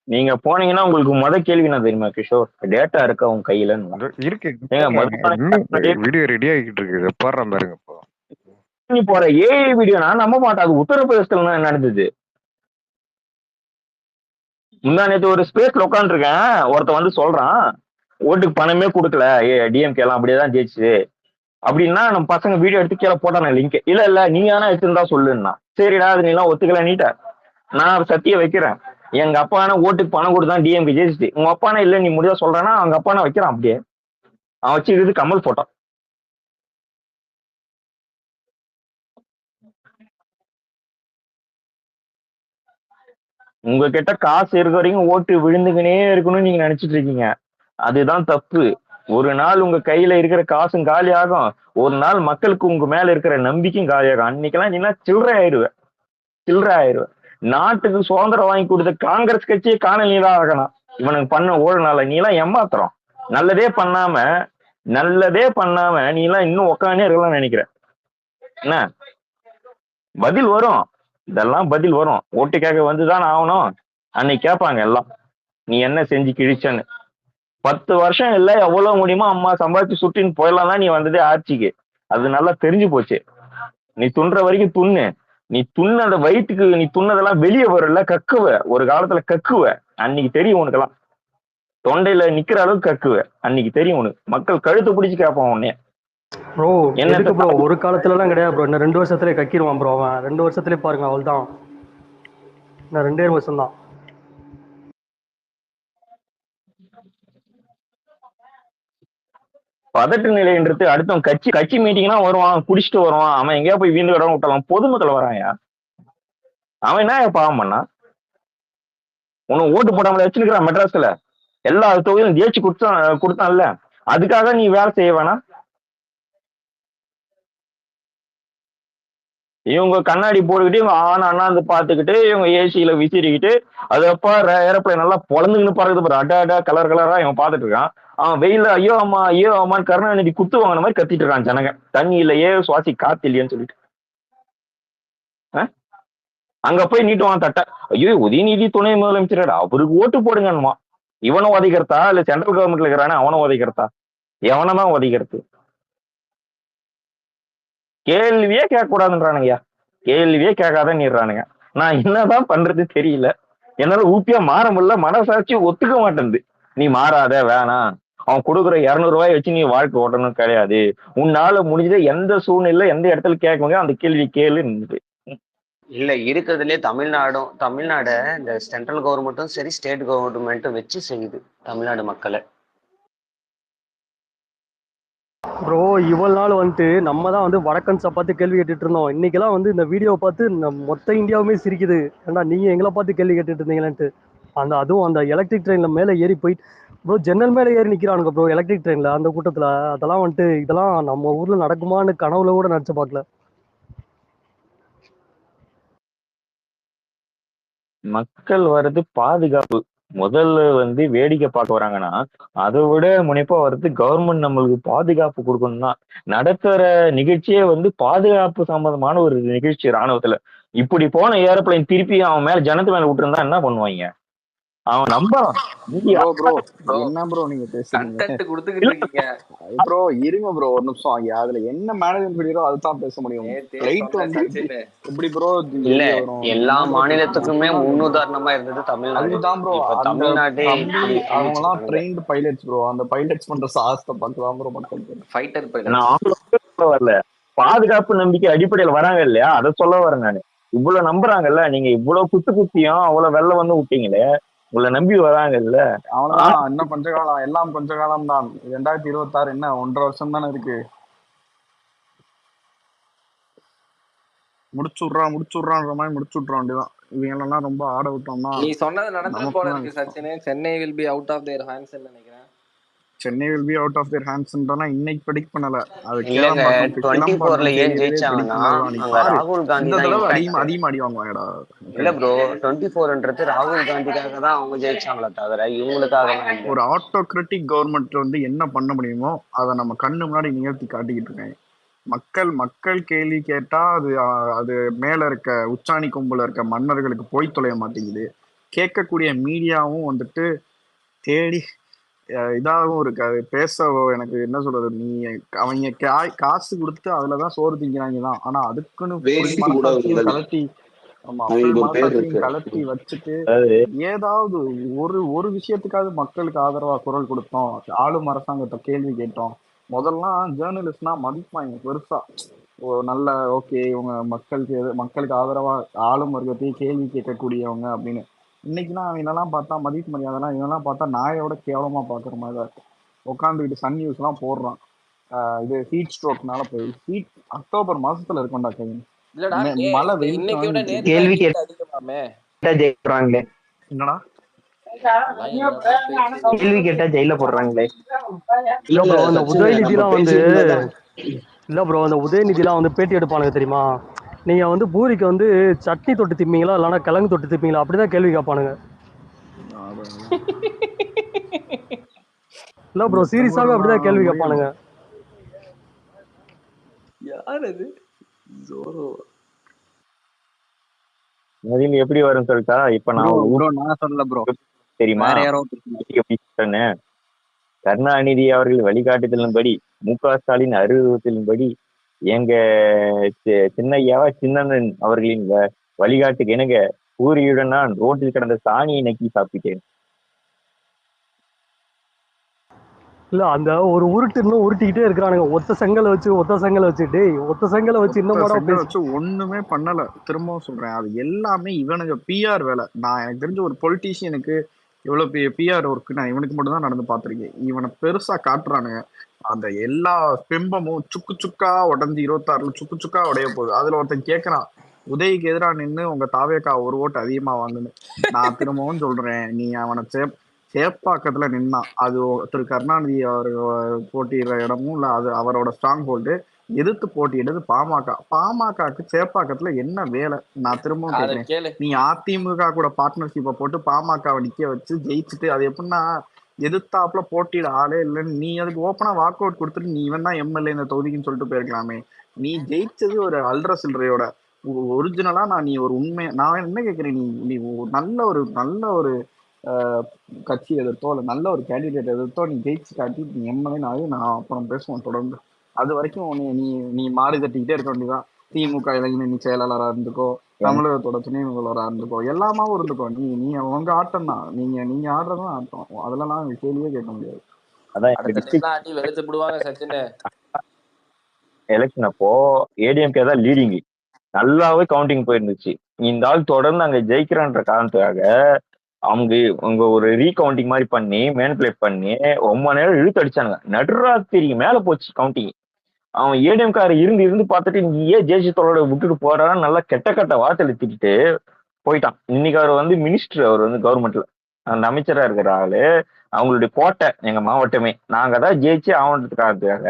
நீங்க போனீங்கன்னா உங்களுக்கு கேள்வி என்ன தெரியுமா கிஷோர்? டேட்டா இருக்கா உங்க கையில? இருக்கு, வீடியோ ரெடி ஆகிட்டு இருக்கு, போடுறேன் பாருங்க. இப்போ நீ போற ஏஐ வீடியோ நான் நம்ப மாட்டேன். அது உத்தரப்பிரதேசத்துல நடந்தது. முந்தா நேற்று ஒரு ஸ்பேஸ்ல உட்காந்துருக்கேன், ஒருத்த வந்து சொல்றான் ஓட்டுக்கு பணமே கொடுக்கல, டிஎம்கே எல்லாம் அப்படியேதான் ஜெயிச்சு அப்படின்னா நம்ம பசங்க வீடியோ எடுத்து கீழே போட்டானே லிங்க். இல்ல நீ ஆனா எடுத்துருந்தா சொல்லுன்னா. சரிடா, அது நீ எல்லாம் ஒத்துக்கல நீட்ட. நான் சத்திய வைக்கிறேன், எங்க அப்பானா ஓட்டுக்கு பணம் கொடுத்தான் டிஎம்கே ஜெயிச்சு. உங்க அப்பானா இல்ல நீ முடியா சொல்றானா, அவங்க அப்பானா வைக்கிறான். அப்படியே அவன் வச்சுக்கிறது கமல் போட்டான். உங்ககிட்ட காசு இருக்க வரைக்கும் ஓட்டு விழுந்துக்கினே இருக்கணும்னு நீங்க நினைச்சிட்டு இருக்கீங்க. அதுதான் தப்பு. ஒரு நாள் உங்க கையில இருக்கிற காசும் காலி ஆகும். ஒரு நாள் மக்களுக்கு உங்க மேல இருக்கிற நம்பிக்கையும் காலியாகும். அன்னைக்கெல்லாம் நீங்க சில்லறை ஆயிடுவேன். நாட்டுக்கு சுதந்திரம் வாங்கி கொடுத்த காங்கிரஸ் கட்சியே காணல் நீதான் ஆகணும். இவனுக்கு பண்ண ஊழல்னால நீ எல்லாம் ஏமாத்துறோம். நல்லதே பண்ணாம நீ எல்லாம் இன்னும் உட்காந்தே இருக்கலாம் நினைக்கிற. என்ன பதில் வரும்? இதெல்லாம் பதில் வரும். ஓட்டுக்காக வந்துதான் ஆகணும். அன்னைக்கு கேட்பாங்க எல்லாம், நீ என்ன செஞ்சு கிழிச்சன்னு. 10 வருஷம் இல்ல, எவ்வளவு முடியுமோ அம்மா சம்பாதிச்சு சுட்டின்னு போயிடலாம் தான் நீ வந்ததே ஆட்சிக்கு. அது நல்லா தெரிஞ்சு போச்சு. நீ துண்ற வரைக்கும் துண்ணு. நீ துண்ண அந்த வயிற்றுக்கு நீ துண்ணதெல்லாம் வெளியே வரல, கக்குவ. ஒரு காலத்துல கக்குவ. அன்னைக்கு தெரியும் உனக்கெல்லாம். தொண்டையில நிக்கிற அளவுக்கு கக்குவ. அன்னைக்கு தெரியும் உனக்கு. மக்கள் கழுத்து பிடிச்சு கேட்பான் உடனே. ப்ரோ எதுக்கு ப்ரோ? ஒரு காலத்துல எல்லாம் கிடையாது ப்ரோ. இன்னும் 2 வருஷத்துலேயே கக்கிடுவான் ப்ரோ. அவன் 2 வருஷத்துலேயே பாருங்க, அவள் தான். இன்னும் 2 வருஷம் தான். பதட்ட நிலைன்றது அடுத்தவன் கட்சி மீட்டிங்னா வருவான், குடிச்சிட்டு வருவான். அவன் எங்கேயா போய் வீண்டு இடம் விட்டலாம். பொதுமக்கள் வராயா? அவன் என்ன பாவம் பண்ணா? உனக்கு ஓட்டு போடாமல வச்சுருக்கிறான். மெட்ராஸ்ல எல்லா தொகுதியும் ஜெயிச்சு கொடுத்தான்ல. அதுக்காக நீ வேலை செய்ய வேணாம்? இவங்க கண்ணாடி போட்டுக்கிட்டு இவங்க அண்ணாந்து பார்த்துக்கிட்டு இவங்க ஏசியில விசிறிக்கிட்டு அதப்பா ஏரோப்ளைன் நல்லா பொழந்துக்கின்னு பறக்குது பாரு. அடா கலரா இவன் பார்த்துட்டு இருக்கான். அவன் வெயில ஐயோ அம்மான்னு கருணாநிதி குத்து வாங்கின மாதிரி கத்திட்டு இருக்கான். ஜனங்க தண்ணி இல்லையே, சுவாசி காத்து இல்லையேன்னு சொல்லிட்டு அங்க போய் நீட்டுவான் தட்ட. ஐயோ உதயநிதி துணை முதலமைச்சர், அவருக்கு ஓட்டு போடுங்கன்னுமா. இவனை உதைக்கிறதா இல்ல சென்ட்ரல் கவர்மெண்ட்ல இருக்கிறானே அவனை உதைக்கிறதா? எவனதான் உதைக்கிறது? கேள்வியே கேட்க கூடாதுன்றானுங்கய்யா. கேள்வியே கேட்காதன்னுறானுங்க. நான் என்னதான் பண்றது தெரியல. என்னால ஊப்பியா மாற முடியல. மனசாட்சி ஒத்துக்க மாட்டேங்குது. நீ மாறாத, வேணாம், அவன் கொடுக்குற 200 ரூபாய் வச்சு நீ வாழ்க்கை ஓட்டணும் கிடையாது. உன்னால முடிஞ்சதை எந்த சூழ்நிலை எந்த இடத்துல கேட்க முடியும் அந்த கேள்வி கேளு. இல்ல இருக்கிறதுலே தமிழ்நாடு இந்த சென்ட்ரல் கவர்மெண்ட்டும் சரி ஸ்டேட் கவர்மெண்ட்டும் வச்சு செய்யுது தமிழ்நாடு மக்களை. ப்ரோ இவ்வளவு நாள் வந்துட்டு நம்ம தான் வந்து வடக்கன்ஸை பார்த்து கேள்வி கேட்டுட்டு இருந்தோம். இன்னைக்கெல்லாம் வந்து இந்த வீடியோவை பார்த்து மொத்த இந்தியாவுமே சிரிக்குது. ஏன்டா நீங்க எங்களை பார்த்து கேள்வி கேட்டுட்டு இருந்தீங்களேன்ட்டு. அதுவும் அந்த எலக்ட்ரிக் ட்ரெயின்ல மேலே ஏறி போயிட்டு ப்ரோ ஜன்னல் மேலே ஏறி நிக்கிறானுங்க ப்ரோ எலக்ட்ரிக் ட்ரெயின்ல அந்த கூட்டத்துல. அதெல்லாம் வந்துட்டு இதெல்லாம் நம்ம ஊர்ல நடக்குமான்னு கனவுல கூட நினைச்சு பார்க்கல. மக்கள் வர்றது பாதுகாப்பு முதல்ல வந்து வேடிக்கை பார்க்க வராங்கன்னா அதை விட முனைப்பா வர்றது கவர்மெண்ட் நம்மளுக்கு பாதுகாப்பு கொடுக்கணும்னா நடத்துற நிகழ்ச்சியே வந்து பாதுகாப்பு சம்பந்தமான ஒரு நிகழ்ச்சி. ராணுவத்துல இப்படி போன ஏரோப்ளைன் திருப்பி அவன் மேல ஜனத்து மேல விட்டுருந்தா என்ன பண்ணுவாங்க? அவன் நம்பலாம். என்ன ப்ரோ நீங்க கண்டென்ட் கொடுத்துக்கிட்டு இருக்கீங்க ப்ரோ. இருங்க ப்ரோ ஒரு நிமிஷம். அதுல என்ன மேனேஜ்மெண்ட் பண்ணிரோ அதுதான் பேச முடியும். ரைட் வந்து எப்படி ப்ரோ இல்ல எல்லா மாநிலத்துக்குமே முன்னுதாரணமா இருந்தது தமிழ்நாடு. அதுதான் ப்ரோ. இப்ப தமிழ்நாட்டே அவங்க எல்லாம் ட்ரெயின்டு பைலட்ஸ் ப்ரோ. அந்த பைலட்ஸ் பண்ற சாகசத்தை பார்க்கலாம் ப்ரோ மக்கள். ஃபைட்டர் பைலட் வரல, பாதுகாப்பு நம்பிக்கை அடிப்படையில் வராங்க இல்லையா, அதை சொல்ல வரேன் நானு. இவ்வளவு நம்புறாங்கல்ல, நீங்க இவ்வளவு குத்தியும் அவ்வளவு வெள்ளம் வந்து விட்டீங்களே, உங்களை நம்பி வராங்கல்ல. அவ்வளவுதான். இன்னும் கொஞ்ச காலம், எல்லாம் கொஞ்ச காலம் தான். 2026 என்ன 1.5 வருஷம் தானே இருக்கு. முடிச்சுடுறான்ற மாதிரி முடிச்சுட்ற வேண்டியதான். இவங்களெல்லாம் ரொம்ப ஆட விட்டோம்னா. நீ சொன்னது நடந்தது போல இருக்கு சச்சினே. Chennai will be out of their hands ன்னு நினைக்கிறேன். Chennai will be out of their hands ன்றனா இன்னைக்கு ப்ரெடிக்ட் பண்ணல. அது இல்லங்க 24ல ஏன் ஜெயிச்சாங்கன்னா அங்க ராகுல் காந்தி தான் அதிகமா அடி வாங்குவாங்கடா. இல்ல ப்ரோ 24ன்றது ராகுல் காந்திக்காக தான் அவங்க ஜெயிச்சாங்களே தவிர இவங்களுக்காக. ஒரு ஆட்டோகிராட்டிக் கவர்மெண்ட் வந்து என்ன பண்ண முடியுமோ அதை நம்ம கண்ணு முன்னாடி நிகழ்த்தி காட்டிக்கிட்டு இருக்காங்க. மக்கள் கேள்வி கேட்டா அது மேல இருக்க உச்சாணி கொம்புல இருக்க மன்னர்களுக்கு போய் தொலைய மாட்டேங்குது. கேட்கக்கூடிய மீடியாவும் வந்துட்டு தேடி இதாகவும் இருக்காது. பேச எனக்கு என்ன சொல்றது, நீ அவங்க காசு கொடுத்து அதுலதான் சோறு திங்கிறாங்க தான். ஆனா அதுக்குன்னு மனசாட்சியும் கலட்டி, ஆமா மனசாட்சியும் கலட்டி வச்சுட்டு ஏதாவது ஒரு விஷயத்துக்காவது மக்களுக்கு ஆதரவா குரல் கொடுத்தோம், ஆளும் அரசாங்கத்தை கேள்வி கேட்டோம். முதல்லாம் ஜேர்னலிஸ்ட்னா மதிப்பாங்க பெருசா. நல்ல ஓகே இவங்க மக்களுக்கு ஆதரவா ஆளும் வர்க்கத்தையும் கேள்வி கேட்கக்கூடியவங்க அப்படின்னு. இன்னைக்குன்னா அவனெல்லாம் பார்த்தா மதிப்பு மரியாதைலாம் இவனெல்லாம் பார்த்தா நாயோட கேவலமா பாக்குற மாதிரி தான் இருக்கு. உட்காந்துக்கிட்டு சன் நியூஸ் எல்லாம் போடுறான். இது ஹீட் ஸ்ட்ரோக்னால போய் ஹீட் அக்டோபர் மாசத்துல இருக்கும்டா கையின் மழை வெயில் கேள்வி கேட்கறாங்களே. என்னடா கேள்வி கேட்டா ஜெயில போடுறாங்களே. இல்ல ப்ரோ அந்த உதயநிதிலாம் வந்து வந்து பேட்டி எடுப்பானுங்க தெரியுமா? நீங்க வந்து பூரிக்கு வந்து சட்னி தொட்டு திப்பீங்களா இல்லைன்னா கிழங்கு தொட்டு திப்பீங்களா அப்படிதான் கேள்வி கேட்பானுங்க. இல்ல ப்ரோ சீரியஸாவே அப்படிதான் கேள்வி கேட்பானுங்க. யார் அது? ஜோரோ மதியம் எப்படி வரும் சொல்லிட்டா? இப்ப நான் சொல்லல ப்ரோ, தெரியுமா? கருணாநிதி அவர்கள் வழிகாட்டுதலின்படி, மு.க. ஸ்டாலின் அறிவுறுத்தலின்படி, எங்க சின்னையாவா சின்னண்ணன் அவர்களின் வழிகாட்டுக்கு இணங்க பூரியுடன் நான் ரோட்டில் கிடந்த சாணியை நக்கி சாப்பிட்டேன். இல்ல அந்த ஒரு உருட்டு இன்னும் உருட்டிக்கிட்டே இருக்கிறானுங்க. ஒத்த செங்கலை வச்சு இன்னும் ஒண்ணுமே பண்ணல. திரும்பவும் சொல்றேன், அது எல்லாமே இவனுக்கு பிஆர் வேலை. நான் எனக்கு தெரிஞ்ச ஒரு பொலிட்டீஷியனுக்கு இவ்வளவு பெரிய பிஆர் ஒர்க் நான் இவனுக்கு மட்டும் தான் நடந்து பார்த்திருக்கேன். இவனை பெருசா காட்டுறானுங்க. அந்த எல்லா பிம்பமும் சுக்கு சுக்கா உடஞ்சி 26ல சுக்கு சுக்கா உடைய போகுது. அதுல ஒருத்தன் கேட்கறான், உதய்க்கு எதிராக நின்று உங்க தாவேக்கா ஒரு ஓட்டு அதிகமா வாங்குன்னு. நான் திரும்பவும் சொல்றேன், நீ அவனை சேப்பாக்கத்துல நின்னான். அது திரு கருணாநிதி அவர் போட்டியிடுற இடமும் இல்ல, அது அவரோட ஸ்ட்ராங் ஹோல்டு. எதிர்த்து போட்டியிடுறது பாமகக்கு சேப்பாக்கத்துல என்ன வேலை? நான் திரும்பவும் கேட்கிறேன், நீ அதிமுக கூட பார்ட்னர்ஷிப்பை போட்டு பாமகவை நிக்க வச்சு ஜெயிச்சுட்டு அது எப்படின்னா எதிர்த்தாப்புல போட்டியிட ஆளே இல்லைன்னு நீ அதுக்கு ஓப்பனா வாக் அவுட் கொடுத்துட்டு நீ இவன் தான் எம்எல்ஏ இந்த தொகுதிக்குன்னு சொல்லிட்டு போயிருக்கலாமே. நீ ஜெயிச்சது ஒரு அல்ற சில்லறையோட. ஒரிஜினலா நீ ஒரு உண்மை, நான் என்ன கேட்கிறேன், நீ நல்ல ஒரு கட்சி எதிர்த்தோ இல்லை நல்ல ஒரு கேண்டிடேட் எதிர்த்தோ நீ ஜெயிச்சு காட்டி நீ எம்எல்ஏனாவே நான் அப்புறம் பேசுவேன் தொடர்ந்து. அது வரைக்கும் நீ மாறி தட்டிக்கிட்டே இருக்க வேண்டியதான். திமுக இளைஞர் நீ செயலாளரா இருந்துக்கோ, தமிழகத்தோட துணை முதல்வரா இருந்துக்கோ, எல்லாமாவும் இருந்துக்கோ. நீ உங்க ஆட்டம் தான், நீங்க ஆடுறதும் ஆட்டம். அதெல்லாம் கேள்வியே கேட்க முடியாது. அதான் எங்க அடுத்த டிஸ்ட்ரிக்ட் டைம்லாம் அடி வெளுத்து விடுவாங்க சச்சின். எலெக்ஷன் அப்போ ஏடிஎம்கே தான் லீடிங், நல்லாவே கவுண்டிங் போயிருந்துச்சு. இந்த ஆள் தொடர்ந்து அங்க ஜெயிக்கிறான்ற காரணத்துக்காக அவங்க அவங்க ஒரு ரீகவுண்டிங் மாதிரி பண்ணி மேனிபுலேட் பண்ணி ரொம்ப நேரம் இழுத்து அடிச்சானுங்க. நடுராத்திரிக்கு மேல போச்சு கவுண்டிங். அவன் ஏடிஎம் கார இருந்து இருந்து பார்த்துட்டு நீ ஏன் ஜெயிச்சத்தோட விட்டுட்டு போறான்னு நல்லா கெட்ட வார்த்தையில திட்டிட்டு போயிட்டான். இன்னைக்கு அவர் வந்து மினிஸ்டர், அவர் வந்து கவர்மெண்ட்ல அந்த அமைச்சரா இருக்கிற ஆளு. அவங்களுடைய கோட்டை எங்க மாவட்டமே, நாங்க தான் ஜெயிச்சு ஆவணத்துக்காக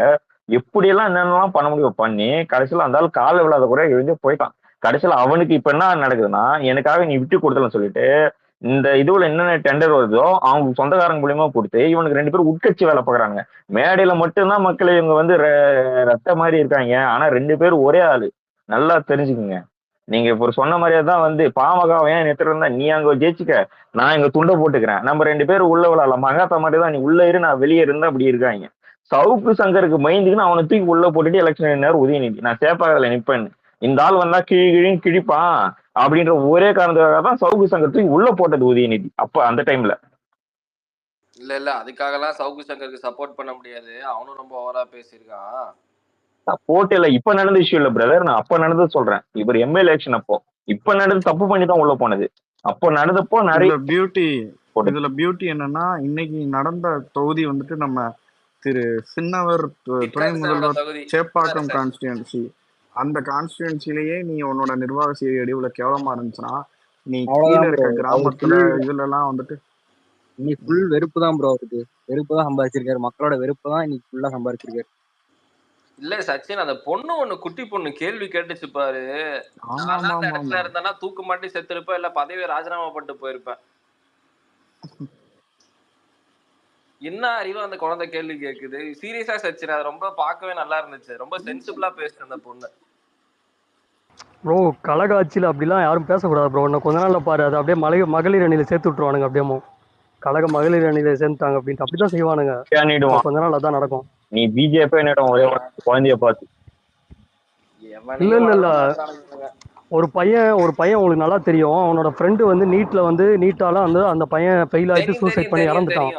எப்படியெல்லாம் என்னென்னலாம் பண்ண முடியும் பண்ணி கடைசியில அந்த ஆள் கால விழாத கூட எழுந்து போயிட்டான். கடைசியில அவனுக்கு இப்ப என்ன நடக்குதுன்னா, எனக்காக நீ விட்டு கொடுத்தலன்னு சொல்லிட்டு இந்த இதுல என்னென்ன டெண்டர் வருதோ அவங்க சொந்தக்காரங்க மூலியமா கொடுத்து இவனுக்கு 2 பேரும் உட்கட்சி வேலை பார்க்குறாங்க. மேடையில மட்டும்தான் மக்கள் இவங்க வந்து ரத்த மாதிரி இருக்காங்க, ஆனா 2 பேரும் ஒரே ஆளு. நல்லா தெரிஞ்சுக்குங்க. நீங்க இப்போ சொன்ன மாதிரியே தான் வந்து பாமக ஏன் நிறுத்த இருந்தா நீ அங்க ஜெயிச்சுக்க, நான் இங்க துண்டை போட்டுக்கிறேன், நம்ம 2 பேரும் உள்ள விழாலாம். மகாத்தா மாதிரி தான் நீ உள்ள இரு நான் வெளியே இருந்தா அப்படி இருக்காங்க. சவுக்கு சங்கருக்கு மைந்துக்குன்னு அவனை தூக்கி உள்ள போட்டுட்டு எலெக்ஷன் நேரம் உதயநிதி நான் சேப்பாக்கல நிப்பேன்னு, இந்த ஆள் வந்தா கிழின்னு கிழிப்பான் அப்படின்ற ஒரே காரணத்துக்காக தான் சவுக்கு சங்கர் தூக்கி உள்ள போட்டது உதயநிதி அப்ப அந்த டைம்ல. இல்ல அதுக்காகலாம் சவுக்கு சங்கருக்கு சப்போர்ட் பண்ண முடியாது, அவனும் ரொம்ப ஓவரா பேசியிருக்கான். சப்போர்ட் இல்ல, இப்ப நடந்த இஷ்யூ இல்ல பிரதர், நான் அப்ப நடந்தது சொல்றேன். இவர் எம்எல்ஏ எலெக்ஷன் அப்போ இப்ப நடந்து தப்பு பண்ணி தான் உள்ள போனது. அப்போ நடந்தப்போ நிறைய இதுல பியூட்டி என்னன்னா, இன்னைக்கு நடந்த தொகுதி வந்துட்டு நம்ம திரு சின்னவர் துணை முதல்வர் சேப்பாக்கம் கான்ஸ்டிடுவன்சி, அந்த கான்ஸ்டிடுவன்சிலேயே நீ உன்னோட நிர்வாக சீரடி இவ்வளவு கேவலமா இருந்துச்சுன்னா, நீ கீழே இருக்க கிராமத்துல இதுல எல்லாம் வந்துட்டு இன்னைக்கு ஃபுல் வெறுப்பு தான் ப்ரோ இருக்கு. வெறுப்பு தான் சம்பாதிச்சிருக்காரு, மக்களோட வெறுப்பு தான் இன்னைக்கு ஃபுல்லா சம்பாதிச்சிருக்காரு. இல்ல சச்சின், அந்த பொண்ணு ஒண்ணு குட்டி பொண்ணு கேள்வி கேட்டுச்சு பாரு, நான் அந்த இடத்துல இருந்தேன்னா தூக்கு மாட்டி செத்துருப்பேன், இல்ல பதவியை ராஜினாமா பண்ணிட்டு போயிருப்பேன். என்ன அறிவு அந்த குழந்தை கேள்வி கேக்குது. சீரியஸா சச்சின், அது ரொம்ப பார்க்கவே நல்லா இருந்துச்சு, ரொம்ப சென்சிபிளா பேசுது அந்த பொண்ணு. ப்ரோ கழகாட்சியில் அப்படிலாம் யாரும் பேசக்கூடாது ப்ரோ. இன்னும் கொஞ்ச நாள்ல பாரு, அது அப்படியே மகளிர் அணியில சேர்த்து விட்டுருவானுங்க. அப்படியே கழக மகளிர் அணியில சேர்ந்துட்டாங்க அப்படின்ட்டு அப்படிதான் செய்வானுங்க. கொஞ்ச நாள் அதான் நடக்கும். நீ பிஜேபி ஒரே குழந்தைய பார்த்து இல்ல ஒரு பையன் உங்களுக்கு நல்லா தெரியும், அவனோட ஃப்ரெண்டு வந்து நீட்டால வந்து அந்த பையன் ஃபெயில் ஆயிட்டு சூசைட் பண்ணி இறந்துட்டான்.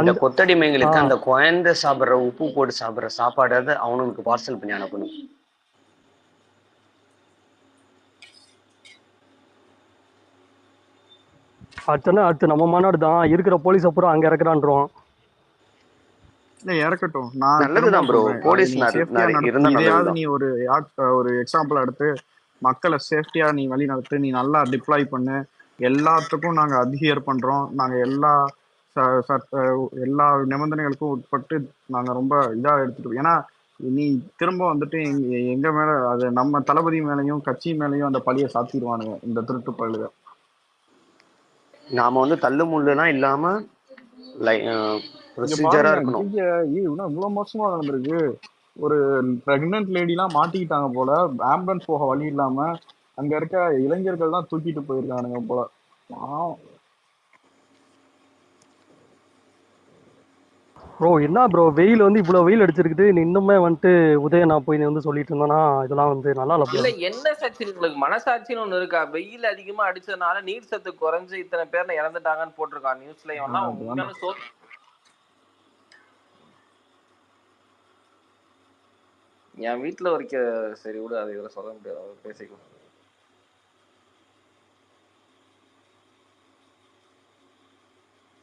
அந்த கொத்தடிமைங்களுக்கு அந்த குழந்தை சாப்பிடுற உப்பு போட்டு சாப்பிடுற சாப்பாடு அவனுக்கு பார்சல் பண்ணி அனுப்பணும். அடுத்து நம்ம மாநாடு தான் இருக்கிற போலீஸ் அப்புறம் அங்க இறக்குறான்றோம். இறக்கட்டும். நல்லதுதான் ப்ரோ, போலீஸ் இதையாவது நீ ஒரு எக்ஸாம்பிள் எடுத்து மக்களை சேஃப்டியா நீ வழி நடத்து, நீ நல்லா டிப்ளாய் பண்ணு. எல்லாத்துக்கும் நாங்க அட்ஹியர் பண்றோம், நாங்க எல்லா நிபந்தனைகளுக்கும் உட்பட்டு நாங்க ரொம்ப இதா எடுத்துட்டு, ஏன்னா நீ திரும்ப வந்துட்டு எங்க மேல அது நம்ம தளபதி மேலையும் கட்சி மேலையும் அந்த பழிய சாத்திடுவானுங்க இந்த திருட்டு பழுத. நாம வந்து தள்ளு முள்ளுலாம் இல்லாம இவ்வளவு மோசமா நடந்திருக்கு. ஒரு பிரெக்னன்ட் லேடி எல்லாம் மாட்டிக்கிட்டாங்க போல, ஆம்புலன்ஸ் போக வழி இல்லாம அங்க இருக்க இளைஞர்கள் தான் தூக்கிட்டு போயிருக்கானுங்க போல. ப்ரோ என்ன ப்ரோ வெயில் வந்து இவ்வளவு வெயில் அடிச்சிருக்குது, நீ இன்னுமே வந்துட்டு உதயனா போய் நீ வந்து சொல்லிட்டு இருந்தானா இதெல்லாம் வந்து நல்லா இல்ல. என்ன சச்சின் உங்களுக்கு மனசாட்சின்னு ஒண்ணு இருக்கா? வெயில் அதிகமா அடிச்சதுனால நீர் சத்து குறைஞ்சு இத்தனை பேர் இறந்துட்டாங்கன்னு போட்டிருக்கான் நியூஸ்ல. என் வீட்டுல வரைக்க சரி விடு, அதை இதில் சொல்ல முடியாது, பேசிக்கலாம்.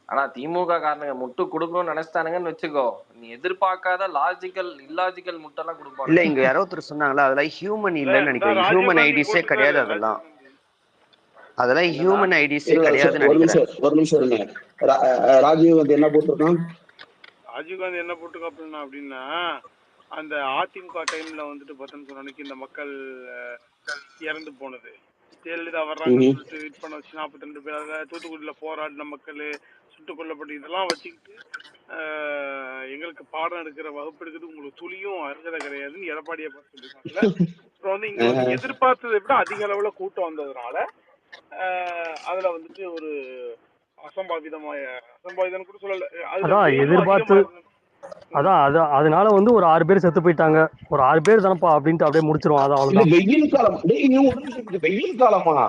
ஆனா திமுக காரணங்க முட்டு கொடுக்கணும்னு நினைச்சிட்டானுங்கன்னு வச்சுக்கோ, நீ எதிர்பார்க்காத இல்லாஜிக்கல் முட்டெல்லாம் கொடுப்பாங்க. இல்ல இங்க யாரோ ஒருத்தர் சொன்னாங்களா, அதெல்லாம் ஹியூமன் இல்லைன்னு நினைக்கிறேன். ஹியூமன் ஐடிஸே கிடையாது, அதெல்லாம் ஹியூமன் ஐடிஸே கிடையாதுன்னு நினைக்கிறேன். ஒரு நிமிஷம் இருங்க. ராஜீவ் காந்தி என்ன போட்டிருக்கான் அப்படின்னா அந்த அதிமுக டைம்ல வந்துட்டு பார்த்தோன்னு சொன்ன இந்த மக்கள் இறந்து போனது, ஜெயலலிதா வர்றாங்கன்னு சொல்லிட்டு வெயிட் பண்ண வச்சு 42 பேர் தூத்துக்குடியில போராடின மக்கள் சுட்டுக் கொல்லப்பட்டு இதெல்லாம் வச்சுக்கிட்டு எங்களுக்கு பாடம் எடுக்கிற வகுப்பு எடுக்கிறது உங்களுக்கு துளியும் அருகதை கிடையாதுன்னு எடப்பாடியை பார்த்து சொல்லியிருக்காங்கல்ல. அப்புறம் வந்து இங்க வந்து எதிர்பார்த்ததை விட அதிக அளவுல கூட்டம் வந்ததுனால அதுல வந்துட்டு ஒரு அசம்பாவிதம் கூட சொல்லல, எதிர்பார்த்து அதனால வந்து ஒரு 6 பேர் செத்து போயிட்டாங்க, ஒரு 6 பேர் தானப்பா அப்படின்ட்டு அப்படியே முடிச்சிருவோம். அதான் வெயில் காலமா?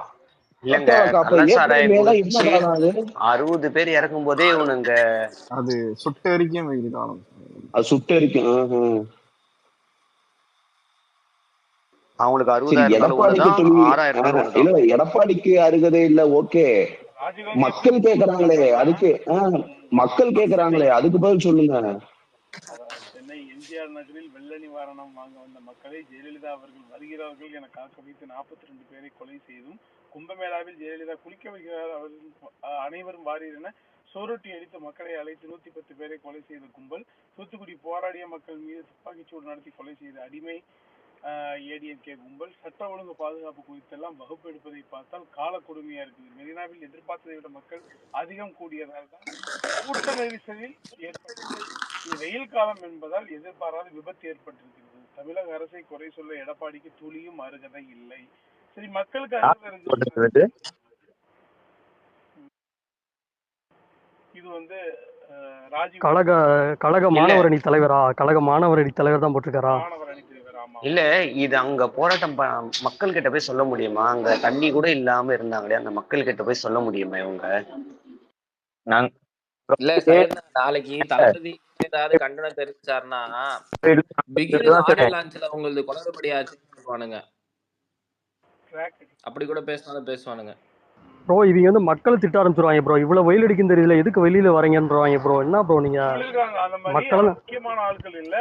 இல்லங்க அப்ப கள்ள ஏப்ரல் சாராயம் மேல என்ன குடிச்சு காலம் அது? 60 பேர் இறக்கும் போதே இவனுங்க அது சுட்டெரிக்கும் வெயில் காலம். அது சுட்டெரிக்கும். அவங்களுக்கு சரி 60,000 நாள் எடப்பாடிக்கு ஒண்ணுதான், துணி 6,000 நாள் ஒண்ணுதான். இல்ல எடப்பாடிக்கு அருகதை இல்ல, ஓகே. மக்கள் கேக்குறாங்களே அதுக்கு மக்கள் கேக்குறாங்களே அதுக்கு பதில் சொல்லுங்க. சென்னை எம்ஜிஆர் நகரில் வெள்ள நிவாரணம் வாங்க வந்த மக்களை ஜெயலலிதா அவர்கள் வருகிறார்கள் என காக்க வைத்து 42 பேரை கொலை செய்தும், கும்பமேளாவில் ஜெயலலிதா குளிக்க வைக்கிறார் அவர்கள் அனைவரும் வாரீர் என சோரொட்டி அடித்த மக்களை அழைத்து 110 பேரை கொலை செய்த கும்பல், தூத்துக்குடி போராடிய மக்கள் மீது துப்பாக்கிச்சூடு நடத்தி கொலை செய்த அடிமை ஏடிஎம்கே கும்பல், சட்ட ஒழுங்கு பாதுகாப்பு குறித்தெல்லாம் வகுப்பு எடுப்பதை பார்த்தால் கால கொடுமையா இருக்குது. மெரினாவில் எதிர்பார்த்ததை விட மக்கள் அதிகம் கூடியதால் தான் கூட்ட நெரிசலில் ஏற்பட்டது. இது வெயில் காலம் என்பதால் எதிர்பாராத விபத்து ஏற்பட்டிருக்கிறது. தமிழக அரசை குறை சொல்ல எடப்பாடிக்கு துளியும் அருகதை இல்லை. சரி, மக்களுக்கு அருகதை இருக்கு. இது வந்து ராஜீவ் கழக மாணவர் அணி தலைவரா? கழக மாணவர் அணி தலைவர் தான் போட்டிருக்காரா? இல்ல இது அங்க போராட்டம் மக்கள் கிட்ட போய் சொல்ல முடியுமா? அங்க தண்ணி கூட இல்லாம இருந்தாங்களே, அந்த மக்கள் கிட்ட போய் சொல்ல முடியுமா இவங்க? இல்ல நாளைக்கு தளபதி ஏதாவது கண்டனம் தெரிவிச்சாருன்னா பிகில் ஆடியோ லான்ச்ல உங்களுக்கு குளறுபடி ஆச்சுன்னு அப்படி கூட பேசினாலும் பேசுவானுங்க. ப்ரோ இவங்க வந்து மக்களை திட்ட ஆரம்பிச்சிருவாங்க ப்ரோ. இவ்வளவு வெயில் அடிக்கும் தெரியல, எதுக்கு வெளியில வரீங்கன்றாங்க ப்ரோ. என்ன ப்ரோ நீங்க மக்கள் முக்கியமான ஆட்கள் இல்ல,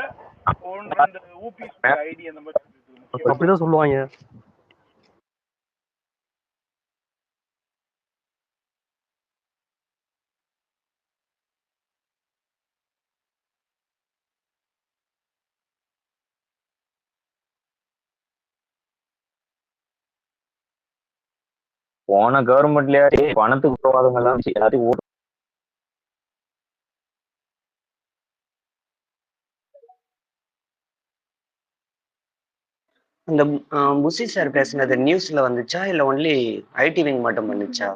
ஒன்று ஊபி ஐடி அந்த மாதிரி அப்படிதான் சொல்லுவாங்க. போன கவர்மெண்ட்லயே பணத்துக்கு போகாதவங்க எல்லாம் எல்லாத்தையும் இந்த முசி சார் பேசுனது நியூஸ்ல வந்துச்சா இல்ல ஒன்லி ஐடி விங் மட்டும் பண்ணுச்சா?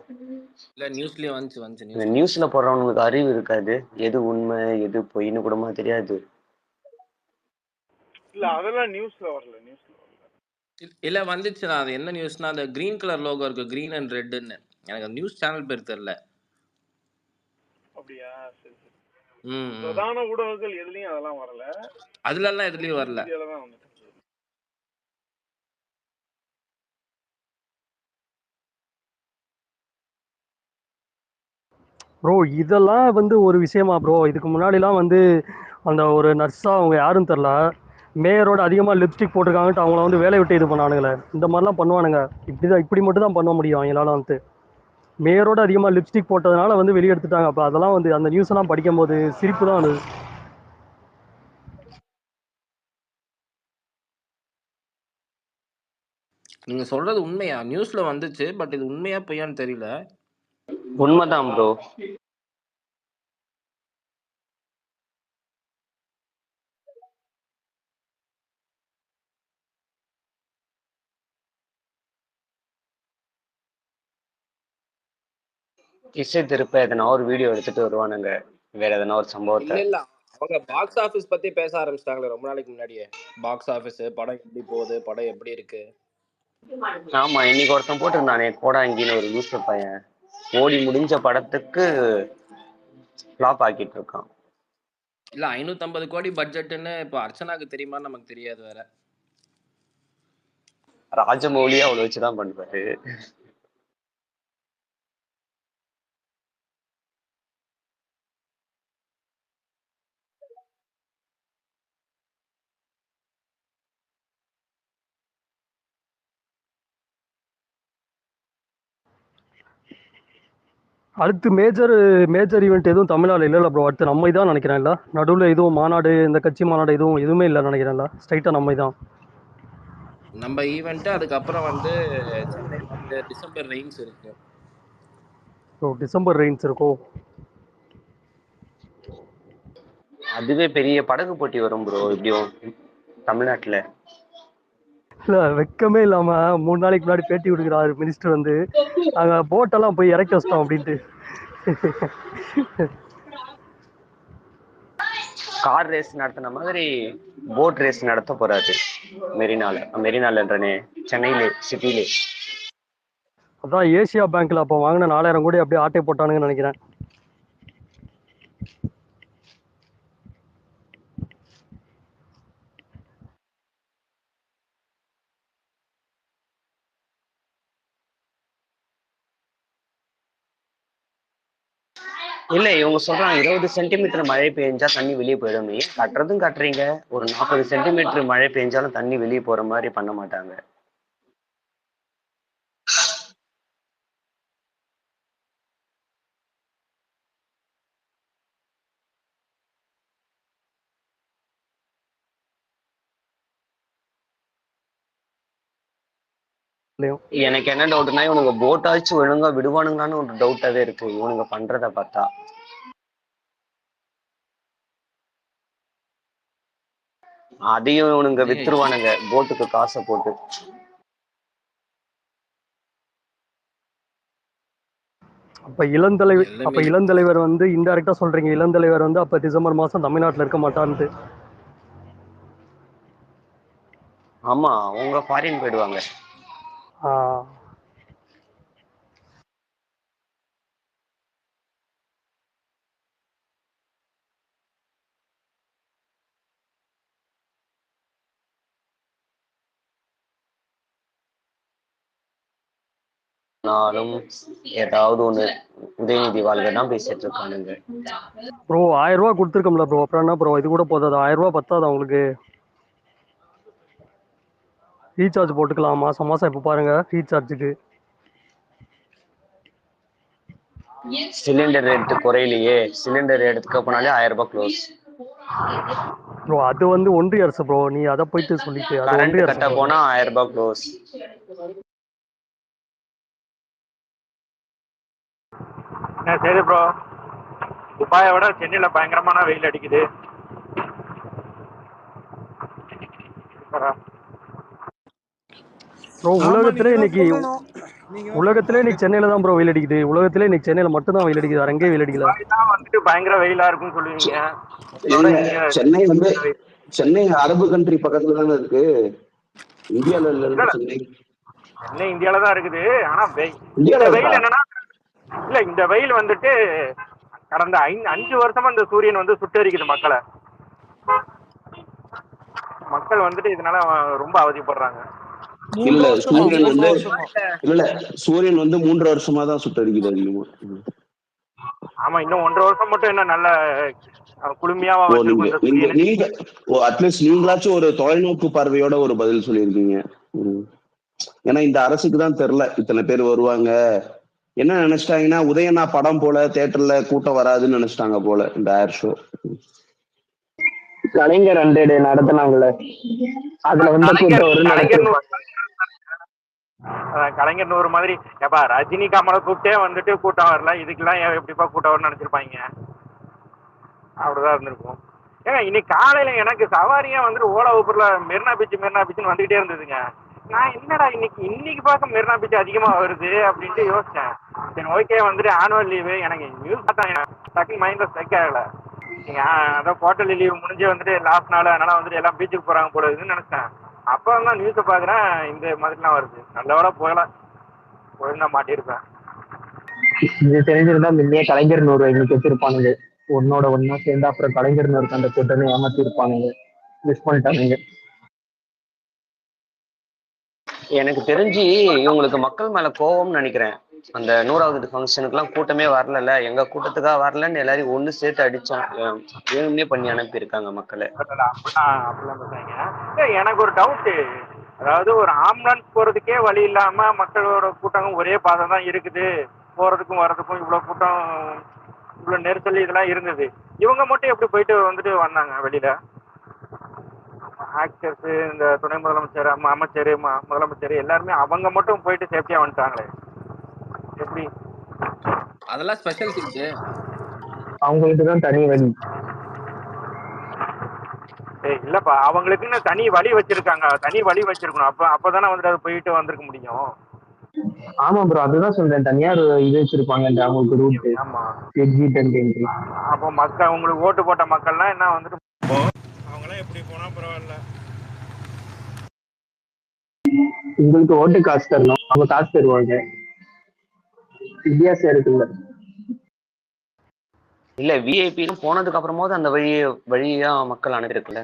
இல்ல நியூஸ்லயே வந்துச்சு. இந்த நியூஸ்ல போடுறவங்களுக்கு அறிவு இருக்காது, எது உண்மை எது பொய்ன்னு கூடமா தெரியாது. இல்ல அதெல்லாம் நியூஸ்ல வரல. இல்ல வந்துச்சுனா அது என்ன நியூஸ்னா அந்த கிரீன் கலர் லோகோ இருக்கு, கிரீன் அண்ட் ரெட்னு. எனக்கு நியூஸ் சேனல் பேர் தெரியல. அப்படியா? சரி சரி. பிரதான ஊடகங்கள் எதுலயும் அதெல்லாம் வரல. அதுல எல்லாம் எதுலயும் வரல. ப்ரோ இதெல்லாம் வந்து ஒரு விஷயமா ப்ரோ? இதுக்கு முன்னாடிலாம் வந்து அந்த ஒரு நர்ஸா அவங்க யாரும் தெரில, மேயரோட அதிகமாக லிப்ஸ்டிக் போட்டிருக்காங்கட்டு அவங்கள வந்து வேலையை விட்டு இது பண்ணானுங்களே. இந்த மாதிரிலாம் பண்ணுவானுங்க. இப்படி மட்டும் தான் பண்ண முடியும் அவங்களால வந்து. மேயரோட அதிகமாக லிப்ஸ்டிக் போட்டதுனால வந்து வெளியே எடுத்துட்டாங்க. அப்போ அதெல்லாம் வந்து அந்த நியூஸ் எல்லாம் படிக்கும் போது சிரிப்பு தான் வந்தது. நீங்க சொல்றது உண்மையா? நியூஸ்ல வந்துச்சு, பட் இது உண்மையா பொய்யான்னு தெரியல. உண்மைதான் ப்ரோ. திசை திருப்ப எதனா ஒரு வீடியோ எடுத்துட்டு வருவானுங்க, வேற எதனா ஒரு சம்பவத்தை. இல்ல அவங்க பாக்ஸ் ஆபீஸ் பத்தி பேச ஆரம்பிச்சிட்டாங்களே ரொம்ப நாளைக்கு முன்னாடியே. பாக்ஸ் ஆபீஸ், படம் எப்படி போகுது, படம் எப்படி இருக்கு. ஆமா, இன்னைக்கு ஒருத்தன் போட்டிருந்தானே கோடாங்கின்னு ஒரு நியூஸ் பையன், ஓடி முடிஞ்ச படத்துக்கு ஃபிளாப் ஆக்கிட்டு இருக்கான். இல்ல 550 கோடி பட்ஜெட்னு இப்போ அர்ச்சனாக்கு தெரியுமான்னு நமக்கு தெரியாது வேற. ராஜமௌலியா அவ்வளவு வச்சுதான் பண்ணுவாரு. அடுத்து மேஜர் ஈவெண்ட் எதுவும் தமிழ்நாடு இல்லைல்ல ப்ரோ? அடுத்து நம்ம தான் நினைக்கிறேன். இல்லை நடுவில் எதுவும் மாநாடு, இந்த கட்சி மாநாடு எதுவுமே இல்லை நினைக்கிறேன்ல. ஸ்ட்ரைட்டாக நம்ம தான் நம்ம ஈவெண்ட். அதுக்கப்புறம் வந்து சென்னையில் வந்து டிசம்பர் ரெயின்ஸ் இருக்கு. டிசம்பர் ரெயின்ஸ் இருக்கும். அதுவே பெரிய படகு போட்டி வரும் ப்ரோ இப்படியும் தமிழ்நாட்டுல. இல்ல வெக்கமே இல்லாம 3 நாளைக்கு முன்னாடி பேட்டி கொடுக்குறாரு மினிஸ்டர் வந்து, நாங்க போட்டெல்லாம் போய் இறக்கி வச்சிட்டோம் அப்படின்ட்டு. கார் ரேஸ் நடத்தின மாதிரி போட் ரேஸ் நடத்த போறாரு மெரினால. மெரினாலன்றனே, சென்னையிலே சிட்டிலே. அதான் ஏசியா பேங்க்ல அப்போ வாங்கின 4000 கோடி அப்படியே ஆட்டை போட்டானுங்கன்னு நினைக்கிறேன். இல்ல இவங்க சொல்றாங்க 20 சென்டிமீட்டர் மழை பெஞ்சா தண்ணி வெளியே போயிடும். கட்டுறதும் கட்டுறீங்க, ஒரு 40 சென்டிமீட்டர் மழை பெஞ்சாலும் தண்ணி வெளியே போற மாதிரி பண்ண மாட்டாங்க. எனக்கு என்ன டவுட்னா இவனுங்க போட்டாச்சும் ஒழுங்கா விடுவானுங்களான்னு ஒரு டவுட்டாவே இருக்கு இவனுங்க பண்றத பார்த்தா. அதையும் இவனுங்க வித்துருவானுங்க போட்டுக்கு காசை போட்டு. அப்ப இளந்தலைவர் வந்து இன்டைரக்டா சொல்றீங்க, இளந்தலைவர் வந்து அப்ப டிசம்பர் மாசம் தமிழ்நாட்டுல இருக்க மாட்டான்ட்டு. ஆமா, அவங்க ஃபாரின் போயிடுவாங்க. நாளும் ஏதாவது ஒண்ணு உதயநிதி வாழ்க்கை தான் பேசிட்டு இருக்கானுங்க. ப்ரோ 1000 ரூபாய் கொடுத்துருக்கோம்ல ப்ரோ, அப்புறம் என்ன ப்ரோ இது கூட போதாது? 1000 ரூபாய் பத்தாதா உங்களுக்கு? ரீசார்ஜ் போட்டுக்கலாம் மாசம் மாசம். இப்ப பாருங்க ரீசார்ஜுக்கு சிலிண்டர் ரேட்டு குறையிலையே, சிலிண்டர் எடுத்துக்க போனாலே 1000 ரூபாய் க்ளோஸ் ப்ரோ. அது வந்து ஒன்றிய அரசு ப்ரோ, நீ அதை போயிட்டு சொல்லிட்டு அது கரண்ட் ஒன்றிய கட்ட அரசு போனா 1000 ரூபாய் க்ளோஸ். சரி ப்ரோ, துபாயை விட சென்னையில பயங்கரமான வெயில் அடிக்குது. ப்ரோ உலகத்திலே இன்னைக்கு சென்னையில தான் ப்ரோ வெயில் அடிக்குது. உலகத்திலே இன்னைக்கு சென்னையில மட்டும் தான் வெயில் அடிக்குது, வேற எங்கேயும் வெயில் அடிக்கல. வந்துட்டு பயங்கர வெயிலா இருக்கும்னு சொல்லுவீங்க. சென்னை வந்து சென்னை அரபு கண்ட்ரி பக்கத்துல தானே இருக்கு, இந்தியால இல்ல. சென்னை இந்தியால தான் இருக்குது. ஆனா இந்தியால வெயில் என்னன்னா, இல்ல இந்த வெயில் வந்துட்டு கடந்த 5 வருஷமா இந்த சூரியன் வந்து சுட்டரிக்குது மக்களை. மக்கள் வந்துட்டு இதனால ரொம்ப அவதிப்படுறாங்க. இல்ல சூரியன் வந்து இல்ல சூரியன் வந்து 3 வருஷமா தான் சுட்டரிக்குது அதிகமா. ஆமா, இன்னும் 1.5 வருஷம் மட்டும் என்ன நல்ல குளுமையா நீங்க அட்லீஸ்ட் நீங்களாச்சும் ஒரு தொலைநோக்கு பார்வையோட ஒரு பதில் சொல்லியிருக்கீங்க. ஏன்னா இந்த அரசுக்கு தான் தெரியல இத்தனை பேர் வருவாங்க. என்ன நினைச்சிட்டாங்கன்னா உதயனா படம் போல தியேட்டர்ல கூட்டம் வராதுன்னு நினைச்சிட்டாங்க போல. இந்த ஏர் ஷோ கலைஞர் 100 நடத்தினாங்கல்ல, அதுல வந்து கலைஞர் 100 மாதிரி ஏப்பா ரஜினி கமலை கூப்பிட்டே வந்துட்டு கூட்டம் வரல, இதுக்கெல்லாம் எப்படிப்பா கூட்டம் வரும்னு நினைச்சிருப்பாங்க. அப்படிதான் இருந்திருக்கும். ஏங்க இன்னைக்கு காலையில எனக்கு சவாரியா வந்துட்டு ஓலா ஊப்பர்ல மெரினா பீச்சுன்னு வந்துகிட்டே இருந்ததுங்க. நான் என்னடா இன்னைக்கு பார்க்க மெரினா பீச் அதிகமா வருது அப்படின்ட்டு யோசிச்சேன். சரி ஓகே, வந்துட்டு ஆனுவல் லீவு. எனக்கு நியூஸ் பார்த்தா டக்குனு மைண்ட்ல ஸ்ட்ரைக் ஆகல. அதான் குவார்டர்லி லீவ் முடிஞ்சு வந்துட்டு லாஸ்ட் நாள், அதனால வந்துட்டு எல்லாம் பீச்சுக்கு போறாங்க போல இருக்குன்னு நினைச்சேன். அப்போ தான் நியூஸை பார்க்குறேன் இந்த மாதிரிலாம் வருது. நல்ல போகல, ஒழுங்கா மாட்டியிருப்பேன். இது தெரிஞ்சிருந்தா முன்னே கலைஞர் 100 எங்களுக்கு வச்சிருப்பானுங்க. ஒன்னா சேர்ந்து அப்புறம் கலைஞர் 100 அந்த கூட்டணி ஏமாத்தி இருப்பானுங்க. மிஸ் பண்ணிட்டானுங்க. எனக்கு தெரிஞ்சு இவங்களுக்கு மக்கள் மேல கோவம்னு நினைக்கிறேன். அந்த 100வது ஃபங்க்ஷனுக்கு எல்லாம் கூட்டமே வரல, எங்க கூட்டத்துக்காக வரலன்னு எல்லாரையும் ஒண்ணு சேர்த்து அடிச்சோம். வேணும்னே பண்ணி அனுப்பி இருக்காங்க மக்களை. எனக்கு ஒரு டவுட்டு, அதாவது ஒரு ஆம்புலன்ஸ் போறதுக்கே வழி இல்லாம மக்களோட கூட்டம் ஒரே பாதை தான் இருக்குது, போறதுக்கும் வர்றதுக்கும் இவ்வளவு கூட்டம், இவ்வளவு நெரிசல் இதெல்லாம் இருந்தது. இவங்க மட்டும் எப்படி போயிட்டு வந்துட்டு வந்தாங்க வெளியில? ஆக்டர்ஸ், இந்த துணை முதலமைச்சர், அமைச்சர், முதலமைச்சர் எல்லாருமே அவங்க மட்டும் போயிட்டு சேஃப்டியா வந்துட்டாங்களே, எப்படி? அதெல்லாம் ஸ்பெஷல் சீட், அவங்களுக்கு தான் தனி வழி. இல்லப்பா, அவங்களுக்குன்னு தனி வழி வச்சிருக்காங்க, தனி வழி வச்சிருக்கணும். அப்பதானே வந்துட்டு அது போயிட்டு வந்திருக்க முடியும். ஆமா ப்ரோ, அதுதான் சொல்றேன், தனியார் இது வச்சிருப்பாங்க அவங்களுக்கு ரூட். ஆமா, எக்ஸிட் அண்ட் என்ட்ரி. அப்போ மக்கள், உங்களுக்கு ஓட்டு போட்ட மக்கள்லாம் என்ன வந்துட்டு அவங்களாம் எப்படி போனா பரவாயில்ல. உங்களுக்கு ஓட்டு காசு தரணும், அவங்க காசு தருவாங்க. வித்தியாசம் இருக்குல்ல. இல்ல விஐபி போனதுக்கு அப்புறமாவது அந்த வழியா மக்கள் அணுகிருக்குல்ல.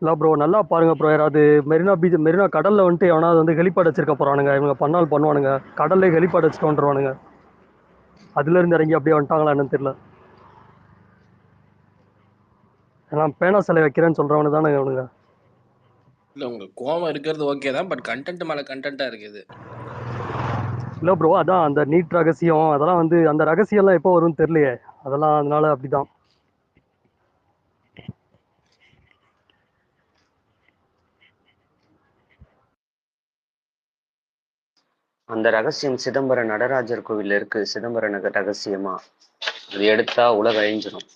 இல்ல ப்ரோ நல்லா பாருங்க ப்ரோ, யாராவது மெரினா பீச் மெரினா கடல்ல வந்துட்டு எவனாவது வந்து ஹெலிபாட் வச்சிருக்க போறானுங்க, இவங்க பண்ணால் பண்ணுவானுங்க, கடல்ல ஹெலிபாட் வச்சுட்டு வந்துருவானுங்க. அதுல இருந்து இறங்கி அப்படியே வந்துட்டாங்களா என்னன்னு தெரியல. ஏன்னா பேனா சிலை வைக்கிறேன்னு சொல்றவனு தானே இவனுங்க. இல்ல உங்களுக்கு கோவம் இருக்கிறது ஓகே தான், பட் கண்டென்ட் மேல கண்டென்ட்டா இருக்குது. இல்ல ப்ரோ, அதான் அந்த நீட் ரகசியம் அதெல்லாம் வந்து அந்த ரகசியம் எல்லாம் எப்போ வரும்னு தெரியலையே, அதெல்லாம் அதனால அப்படிதான். அந்த ரகசியம் சிதம்பரம் நடராஜர் கோவில்ல இருக்கு. சிதம்பரம் ரகசியமா அது எடுத்தா உலக அழிஞ்சிடும்.